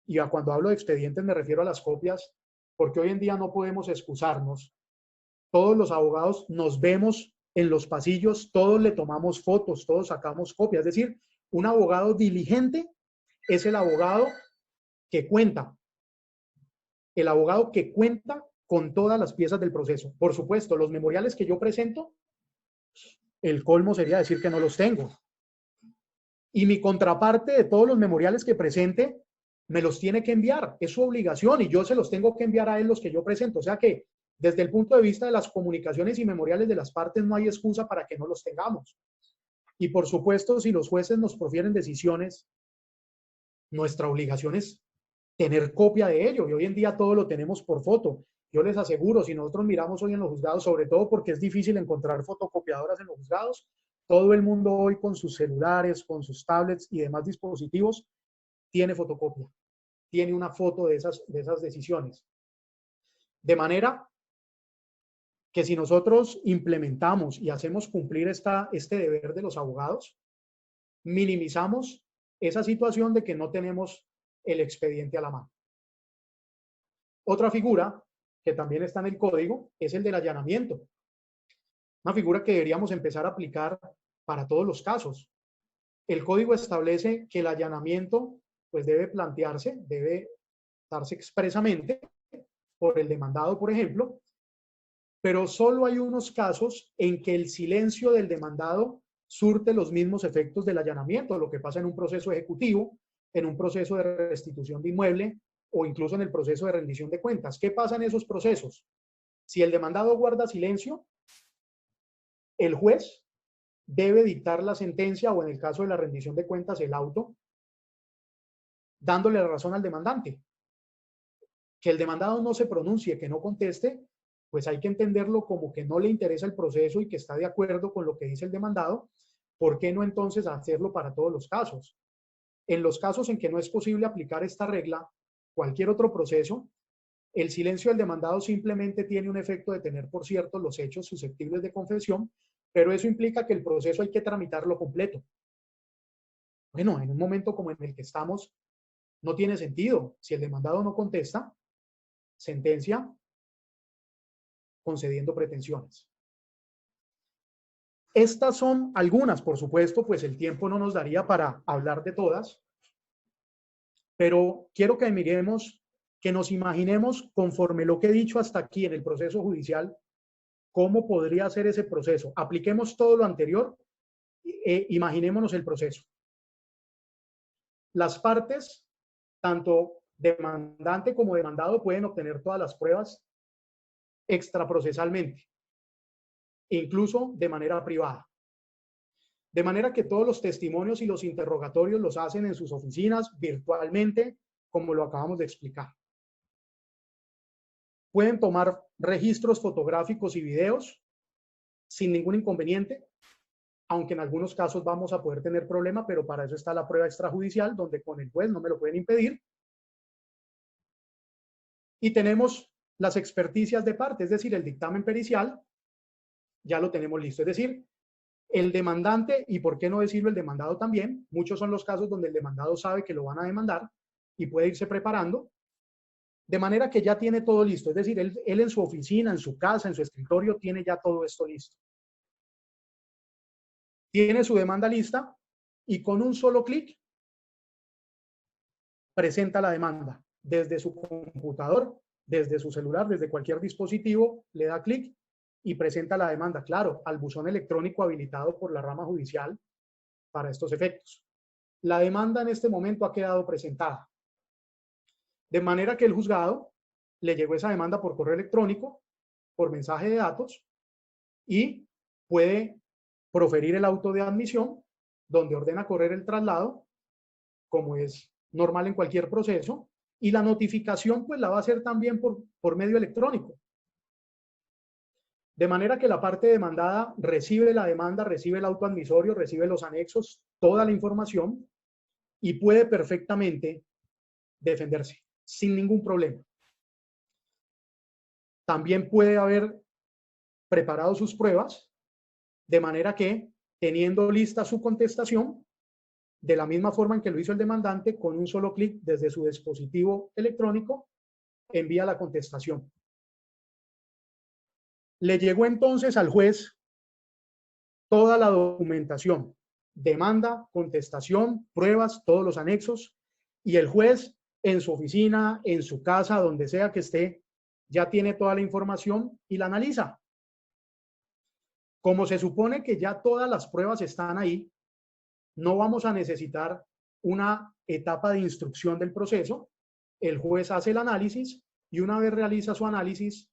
y cuando hablo de expedientes me refiero a las copias, porque hoy en día no podemos excusarnos. Todos los abogados nos vemos en los pasillos, todos le tomamos fotos, todos sacamos copias. Es decir, un abogado diligente es el abogado que cuenta. El abogado que cuenta con todas las piezas del proceso. Por supuesto, los memoriales que yo presento, el colmo sería decir que no los tengo. Y mi contraparte de todos los memoriales que presente, me los tiene que enviar. Es su obligación, y yo se los tengo que enviar a él los que yo presento. O sea que, desde el punto de vista de las comunicaciones y memoriales de las partes, no hay excusa para que no los tengamos. Y por supuesto, si los jueces nos profieren decisiones, nuestra obligación es tener copia de ello. Y hoy en día todo lo tenemos por foto. Yo les aseguro, si nosotros miramos hoy en los juzgados, sobre todo porque es difícil encontrar fotocopiadoras en los juzgados, todo el mundo hoy con sus celulares, con sus tablets y demás dispositivos, tiene fotocopia, tiene una foto de esas decisiones. De manera que si nosotros implementamos y hacemos cumplir este deber de los abogados, minimizamos esa situación de que no tenemos el expediente a la mano. Otra figura que también está en el código es el del allanamiento. Una figura que deberíamos empezar a aplicar para todos los casos. El código establece que el allanamiento pues debe plantearse, debe darse expresamente por el demandado, por ejemplo, pero solo hay unos casos en que el silencio del demandado surte los mismos efectos del allanamiento, lo que pasa en un proceso ejecutivo, en un proceso de restitución de inmueble o incluso en el proceso de rendición de cuentas. ¿Qué pasa en esos procesos? Si el demandado guarda silencio, el juez debe dictar la sentencia o en el caso de la rendición de cuentas el auto, dándole la razón al demandante. Que el demandado no se pronuncie, que no conteste, pues hay que entenderlo como que no le interesa el proceso y que está de acuerdo con lo que dice el demandado. ¿Por qué no entonces hacerlo para todos los casos? En los casos en que no es posible aplicar esta regla, cualquier otro proceso, el silencio del demandado simplemente tiene un efecto de tener por cierto los hechos susceptibles de confesión, pero eso implica que el proceso hay que tramitarlo completo. Bueno, en un momento como en el que estamos, no tiene sentido. Si el demandado no contesta, sentencia concediendo pretensiones. Estas son algunas, por supuesto, pues el tiempo no nos daría para hablar de todas, pero quiero que miremos, que nos imaginemos conforme lo que he dicho hasta aquí en el proceso judicial, cómo podría ser ese proceso. Apliquemos todo lo anterior e imaginémonos el proceso. Las partes, tanto demandante como demandado, pueden obtener todas las pruebas extraprocesalmente, incluso de manera privada. De manera que todos los testimonios y los interrogatorios los hacen en sus oficinas virtualmente, como lo acabamos de explicar. Pueden tomar registros fotográficos y videos sin ningún inconveniente, aunque en algunos casos vamos a poder tener problema, pero para eso está la prueba extrajudicial, donde con el juez no me lo pueden impedir. Y tenemos las experticias de parte, es decir, el dictamen pericial, ya lo tenemos listo. Es decir, el demandante, y por qué no decirlo el demandado también, muchos son los casos donde el demandado sabe que lo van a demandar y puede irse preparando, de manera que ya tiene todo listo. Es decir, él en su oficina, en su casa, en su escritorio, tiene ya todo esto listo. Tiene su demanda lista y con un solo clic presenta la demanda. Desde su computador, desde su celular, desde cualquier dispositivo, le da clic y presenta la demanda, claro, al buzón electrónico habilitado por la rama judicial para estos efectos. La demanda en este momento ha quedado presentada. De manera que el juzgado le llegó esa demanda por correo electrónico, por mensaje de datos, y puede proferir el auto de admisión, donde ordena correr el traslado, como es normal en cualquier proceso, y la notificación pues la va a hacer también por medio electrónico. De manera que la parte demandada recibe la demanda, recibe el auto admisorio, recibe los anexos, toda la información, y puede perfectamente defenderse sin ningún problema. También puede haber preparado sus pruebas, de manera que, teniendo lista su contestación, de la misma forma en que lo hizo el demandante, con un solo clic desde su dispositivo electrónico, envía la contestación. Le llegó entonces al juez toda la documentación, demanda, contestación, pruebas, todos los anexos, y el juez en su oficina, en su casa, donde sea que esté, ya tiene toda la información y la analiza. Como se supone que ya todas las pruebas están ahí, no vamos a necesitar una etapa de instrucción del proceso. El juez hace el análisis y una vez realiza su análisis,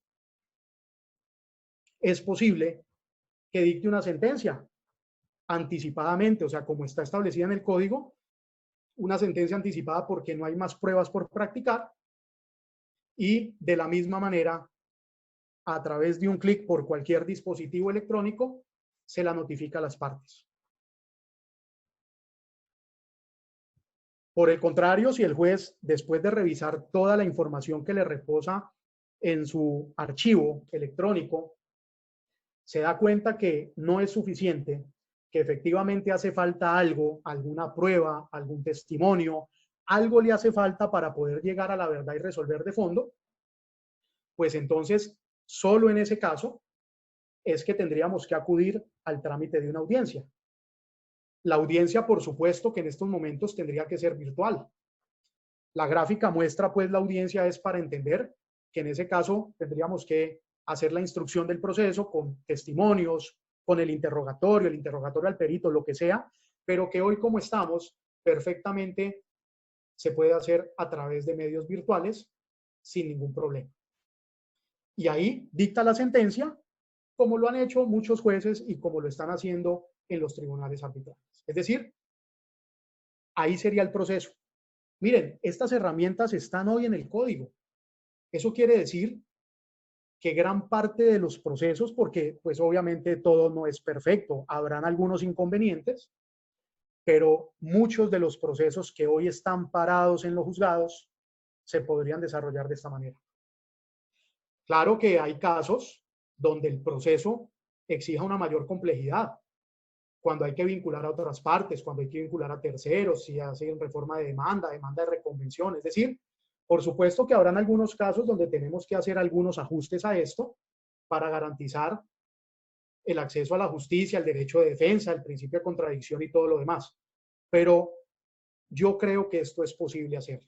es posible que dicte una sentencia anticipadamente, o sea, como está establecida en el código, una sentencia anticipada porque no hay más pruebas por practicar, y de la misma manera, a través de un clic por cualquier dispositivo electrónico, se la notifica a las partes. Por el contrario, si el juez, después de revisar toda la información que le reposa en su archivo electrónico, se da cuenta que no es suficiente, que efectivamente hace falta algo, alguna prueba, algún testimonio, algo le hace falta para poder llegar a la verdad y resolver de fondo, pues entonces, solo en ese caso, es que tendríamos que acudir al trámite de una audiencia. La audiencia, por supuesto, que en estos momentos tendría que ser virtual. La gráfica muestra, pues, la audiencia es para entender que en ese caso tendríamos que hacer la instrucción del proceso con testimonios, con el interrogatorio al perito, lo que sea, pero que hoy como estamos, perfectamente se puede hacer a través de medios virtuales sin ningún problema. Y ahí dicta la sentencia, como lo han hecho muchos jueces y como lo están haciendo en los tribunales arbitrales. Es decir, ahí sería el proceso. Miren, estas herramientas están hoy en el código. Eso quiere decir que gran parte de los procesos, porque pues obviamente todo no es perfecto, habrán algunos inconvenientes, pero muchos de los procesos que hoy están parados en los juzgados se podrían desarrollar de esta manera. Claro que hay casos donde el proceso exija una mayor complejidad, cuando hay que vincular a otras partes, cuando hay que vincular a terceros, si hacen reforma de demanda, demanda de reconvención. Es decir, por supuesto que habrán algunos casos donde tenemos que hacer algunos ajustes a esto para garantizar el acceso a la justicia, el derecho de defensa, el principio de contradicción y todo lo demás. Pero yo creo que esto es posible hacer.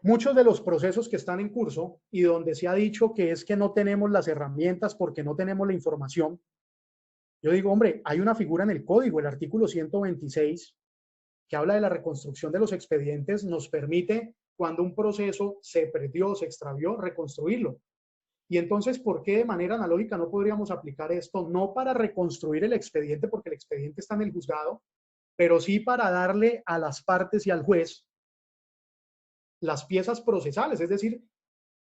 Muchos de los procesos que están en curso y donde se ha dicho que es que no tenemos las herramientas porque no tenemos la información, yo digo, hombre, hay una figura en el código, el artículo 126, que habla de la reconstrucción de los expedientes, nos permite, cuando un proceso se perdió, se extravió, reconstruirlo. Y entonces, ¿por qué de manera analógica no podríamos aplicar esto? No para reconstruir el expediente, porque el expediente está en el juzgado, pero sí para darle a las partes y al juez las piezas procesales, es decir,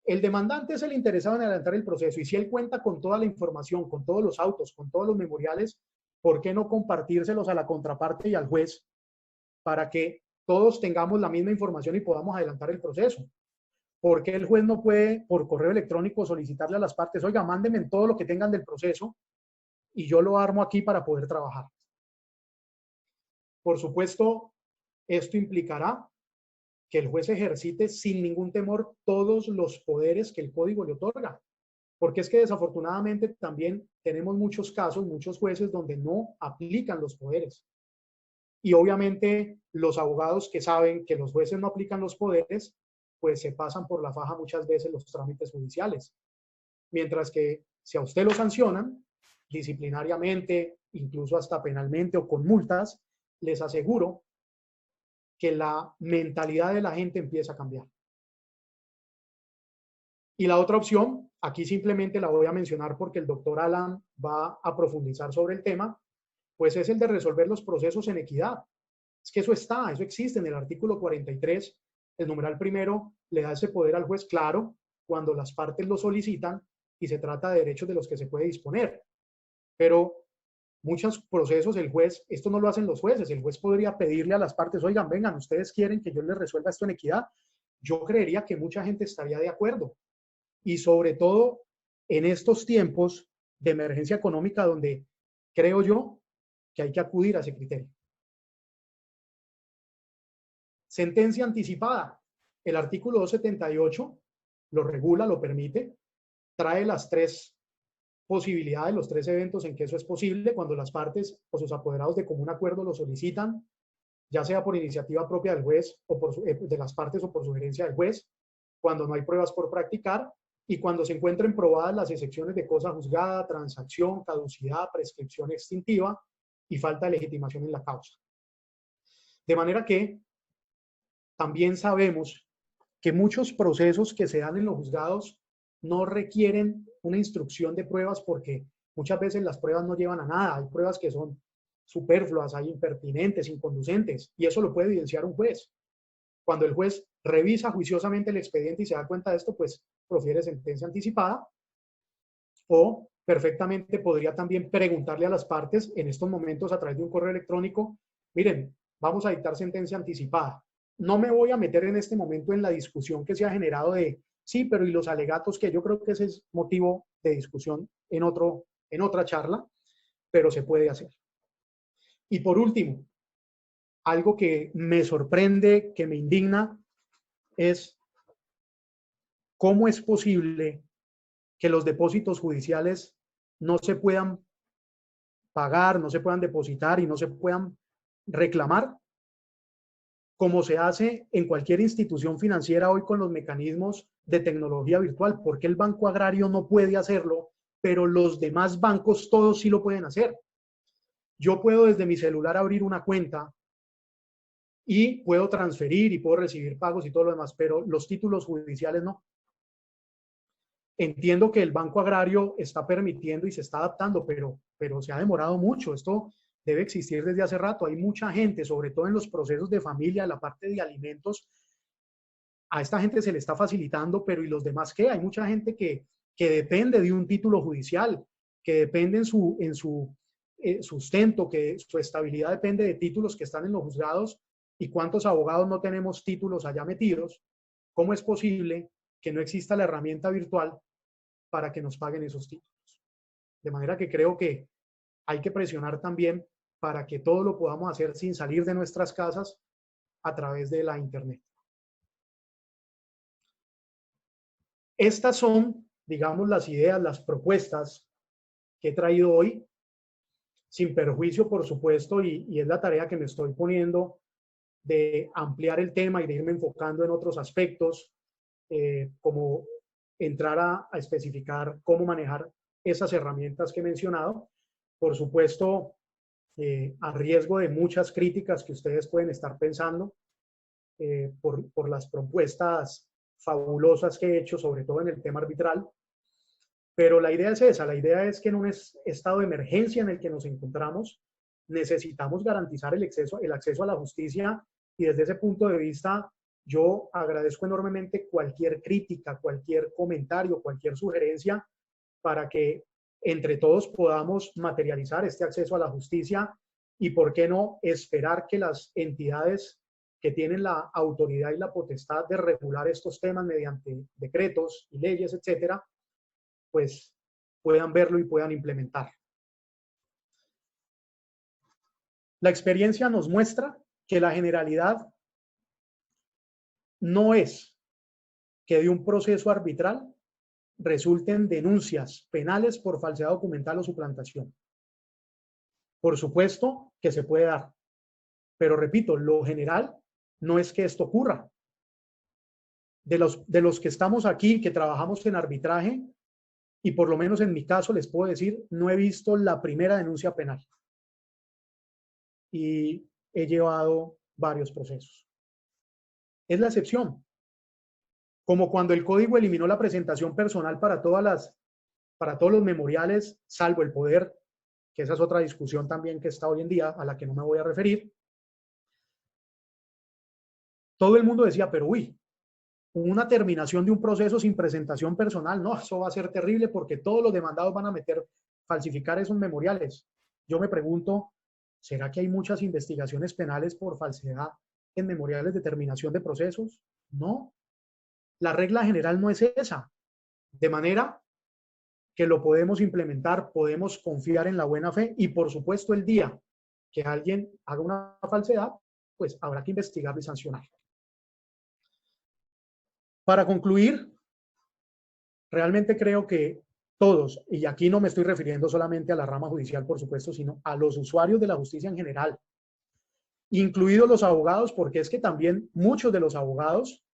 el demandante es el interesado en adelantar el proceso y si él cuenta con toda la información, con todos los autos, con todos los memoriales, ¿por qué no compartírselos a la contraparte y al juez para que todos tengamos la misma información y podamos adelantar el proceso? ¿Por qué el juez no puede por correo electrónico solicitarle a las partes, oiga, mándenme todo lo que tengan del proceso y yo lo armo aquí para poder trabajar? Por supuesto, esto implicará que el juez ejercite sin ningún temor todos los poderes que el código le otorga. Porque es que desafortunadamente también tenemos muchos casos, muchos jueces donde no aplican los poderes. Y obviamente los abogados que saben que los jueces no aplican los poderes, pues se pasan por la faja muchas veces los trámites judiciales. Mientras que si a usted lo sancionan disciplinariamente, incluso hasta penalmente o con multas, les aseguro que la mentalidad de la gente empieza a cambiar. Y la otra opción, aquí simplemente la voy a mencionar porque el doctor Alan va a profundizar sobre el tema, pues es el de resolver los procesos en equidad. Es que eso está, eso existe en el artículo 43, el numeral primero le da ese poder al juez, claro, cuando las partes lo solicitan y se trata de derechos de los que se puede disponer. Pero muchos procesos el juez, esto no lo hacen los jueces, el juez podría pedirle a las partes, oigan, vengan, ustedes quieren que yo les resuelva esto en equidad. Yo creería que mucha gente estaría de acuerdo. Y sobre todo en estos tiempos de emergencia económica donde creo yo que hay que acudir a ese criterio. Sentencia anticipada. El artículo 278 lo regula, lo permite, trae las tres posibilidades, los tres eventos en que eso es posible, cuando las partes o sus apoderados de común acuerdo lo solicitan, ya sea por iniciativa propia del juez o por de las partes o por sugerencia del juez, cuando no hay pruebas por practicar y cuando se encuentren probadas las excepciones de cosa juzgada, transacción, caducidad, prescripción extintiva y falta de legitimación en la causa. De manera que también sabemos que muchos procesos que se dan en los juzgados no requieren una instrucción de pruebas porque muchas veces las pruebas no llevan a nada. Hay pruebas que son superfluas, hay impertinentes, inconducentes, y eso lo puede evidenciar un juez. Cuando el juez revisa juiciosamente el expediente y se da cuenta de esto, pues profiere sentencia anticipada, o perfectamente podría también preguntarle a las partes en estos momentos a través de un correo electrónico, miren, vamos a dictar sentencia anticipada. No me voy a meter en este momento en la discusión que se ha generado de, sí, pero y los alegatos, que yo creo que ese es motivo de discusión en otra charla, pero se puede hacer. Y por último, algo que me sorprende, que me indigna, es cómo es posible que los depósitos judiciales no se puedan pagar, no se puedan depositar y no se puedan reclamar como se hace en cualquier institución financiera hoy con los mecanismos de tecnología virtual. ¿Por qué el Banco Agrario no puede hacerlo, pero los demás bancos todos sí lo pueden hacer? Yo puedo desde mi celular abrir una cuenta y puedo transferir y puedo recibir pagos y todo lo demás, pero los títulos judiciales no. Entiendo que el Banco Agrario está permitiendo y se está adaptando, pero se ha demorado mucho. Esto debe existir desde hace rato. Hay mucha gente, sobre todo en los procesos de familia, la parte de alimentos, a esta gente se le está facilitando, pero ¿y los demás qué? Hay mucha gente que depende de un título judicial, que depende en su sustento, que su estabilidad depende de títulos que están en los juzgados. ¿Y cuántos abogados no tenemos títulos allá metidos? ¿Cómo es posible que no exista la herramienta virtual para que nos paguen esos títulos? De manera que creo que hay que presionar también para que todo lo podamos hacer sin salir de nuestras casas a través de la Internet. Estas son, digamos, las ideas, las propuestas que he traído hoy, sin perjuicio, por supuesto, y es la tarea que me estoy poniendo de ampliar el tema y de irme enfocando en otros aspectos, como entrar a especificar cómo manejar esas herramientas que he mencionado. Por supuesto, a riesgo de muchas críticas que ustedes pueden estar pensando por las propuestas fabulosas que he hecho, sobre todo en el tema arbitral. Pero la idea es esa, la idea es que en un estado de emergencia en el que nos encontramos, necesitamos garantizar el acceso a la justicia, y desde ese punto de vista yo agradezco enormemente cualquier crítica, cualquier comentario, cualquier sugerencia para que entre todos podamos materializar este acceso a la justicia y, ¿por qué no?, esperar que las entidades que tienen la autoridad y la potestad de regular estos temas mediante decretos y leyes, etcétera, pues puedan verlo y puedan implementar. La experiencia nos muestra que la generalidad no es que de un proceso arbitral resulten denuncias penales por falsedad documental o suplantación. Por supuesto que se puede dar, pero repito, lo general no es que esto ocurra. De los que estamos aquí, que trabajamos en arbitraje, y por lo menos en mi caso les puedo decir, no he visto la primera denuncia penal. Y he llevado varios procesos. Es la excepción. Como cuando el código eliminó la presentación personal para todos los memoriales, salvo el poder, que esa es otra discusión también que está hoy en día, a la que no me voy a referir. Todo el mundo decía, pero uy, una terminación de un proceso sin presentación personal, no, eso va a ser terrible porque todos los demandados van a falsificar esos memoriales. Yo me pregunto, ¿será que hay muchas investigaciones penales por falsedad en memoriales de terminación de procesos? No, la regla general no es esa. De manera que lo podemos implementar, podemos confiar en la buena fe, y por supuesto el día que alguien haga una falsedad, pues habrá que investigarlo y sancionarlo. Para concluir, realmente creo que todos, y aquí no me estoy refiriendo solamente a la rama judicial, por supuesto, sino a los usuarios de la justicia en general, incluidos los abogados, porque es que también muchos de los abogados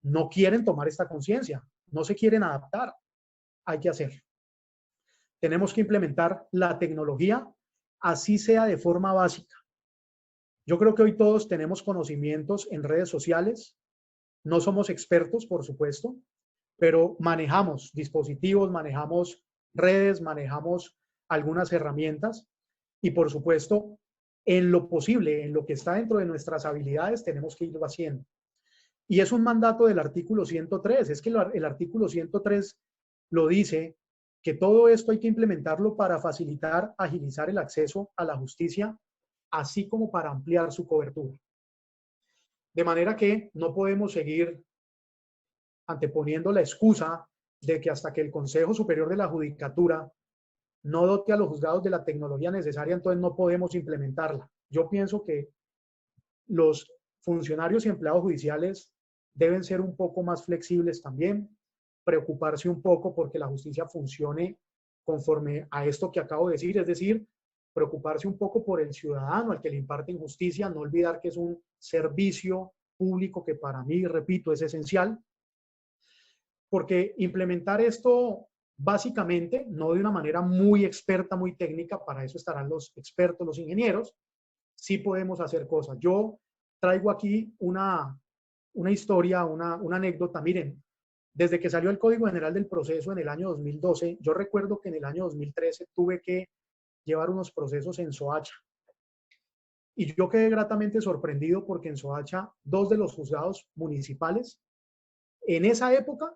no quieren tomar esta conciencia, no se quieren adaptar. Hay que hacerlo. Tenemos que implementar la tecnología, así sea de forma básica. Yo creo que hoy todos tenemos conocimientos en redes sociales, no somos expertos, por supuesto, pero manejamos dispositivos, manejamos redes, manejamos algunas herramientas, y por supuesto, en lo posible, en lo que está dentro de nuestras habilidades, tenemos que irlo haciendo. Y es un mandato del artículo 103, es que el artículo 103 lo dice, que todo esto hay que implementarlo para facilitar, agilizar el acceso a la justicia, así como para ampliar su cobertura. De manera que no podemos seguir anteponiendo la excusa de que hasta que el Consejo Superior de la Judicatura no dote a los juzgados de la tecnología necesaria, entonces no podemos implementarla. Yo pienso que los funcionarios y empleados judiciales deben ser un poco más flexibles también, preocuparse un poco porque la justicia funcione conforme a esto que acabo de decir, es decir, preocuparse un poco por el ciudadano al que le imparten justicia, no olvidar que es un servicio público que para mí, repito, es esencial, porque implementar esto básicamente, no de una manera muy experta, muy técnica, para eso estarán los expertos, los ingenieros, sí podemos hacer cosas. Yo traigo aquí una historia, una anécdota. Miren, Desde que salió el Código General del Proceso en el año 2012, yo recuerdo que en el año 2013 tuve que llevar unos procesos en Soacha. Y yo quedé gratamente sorprendido porque en Soacha, 2 de los juzgados municipales, en esa época,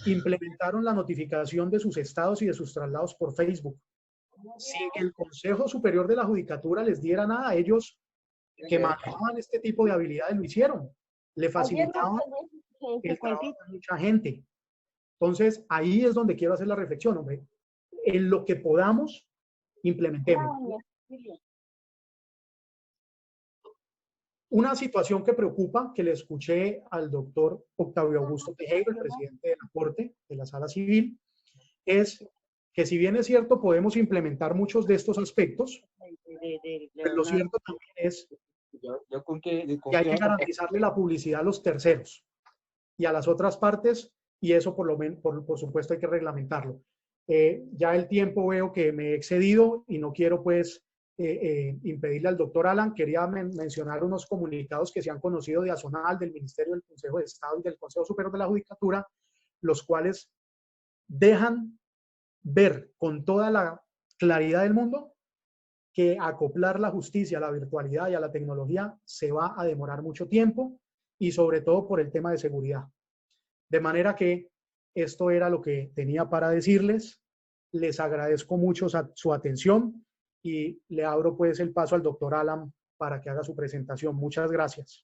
implementaron la notificación de sus estados y de sus traslados por Facebook. Sin que el Consejo Superior de la Judicatura les diera nada, ellos que manejaban este tipo de habilidades lo hicieron. Le facilitaban el trabajo a mucha gente. Entonces, ahí es donde quiero hacer la reflexión, hombre. En lo que podamos, implementemos. Una situación que preocupa, que le escuché al doctor Octavio Augusto Tejero, el presidente de la Corte, de la Sala Civil, es que si bien es cierto, podemos implementar muchos de estos aspectos, pero lo cierto también es que hay que garantizarle la publicidad a los terceros y a las otras partes, y eso por lo menos, por supuesto, hay que reglamentarlo. Ya el tiempo veo que me he excedido y no quiero pues impedirle al doctor Alan. Quería mencionar unos comunicados que se han conocido de ASONAL, del Ministerio del Consejo de Estado y del Consejo Superior de la Judicatura, los cuales dejan ver con toda la claridad del mundo que acoplar la justicia a la virtualidad y a la tecnología se va a demorar mucho tiempo, y sobre todo por el tema de seguridad. De manera que esto era lo que tenía para decirles. Les agradezco mucho su atención y le abro pues el paso al doctor Alan para que haga su presentación. Muchas gracias.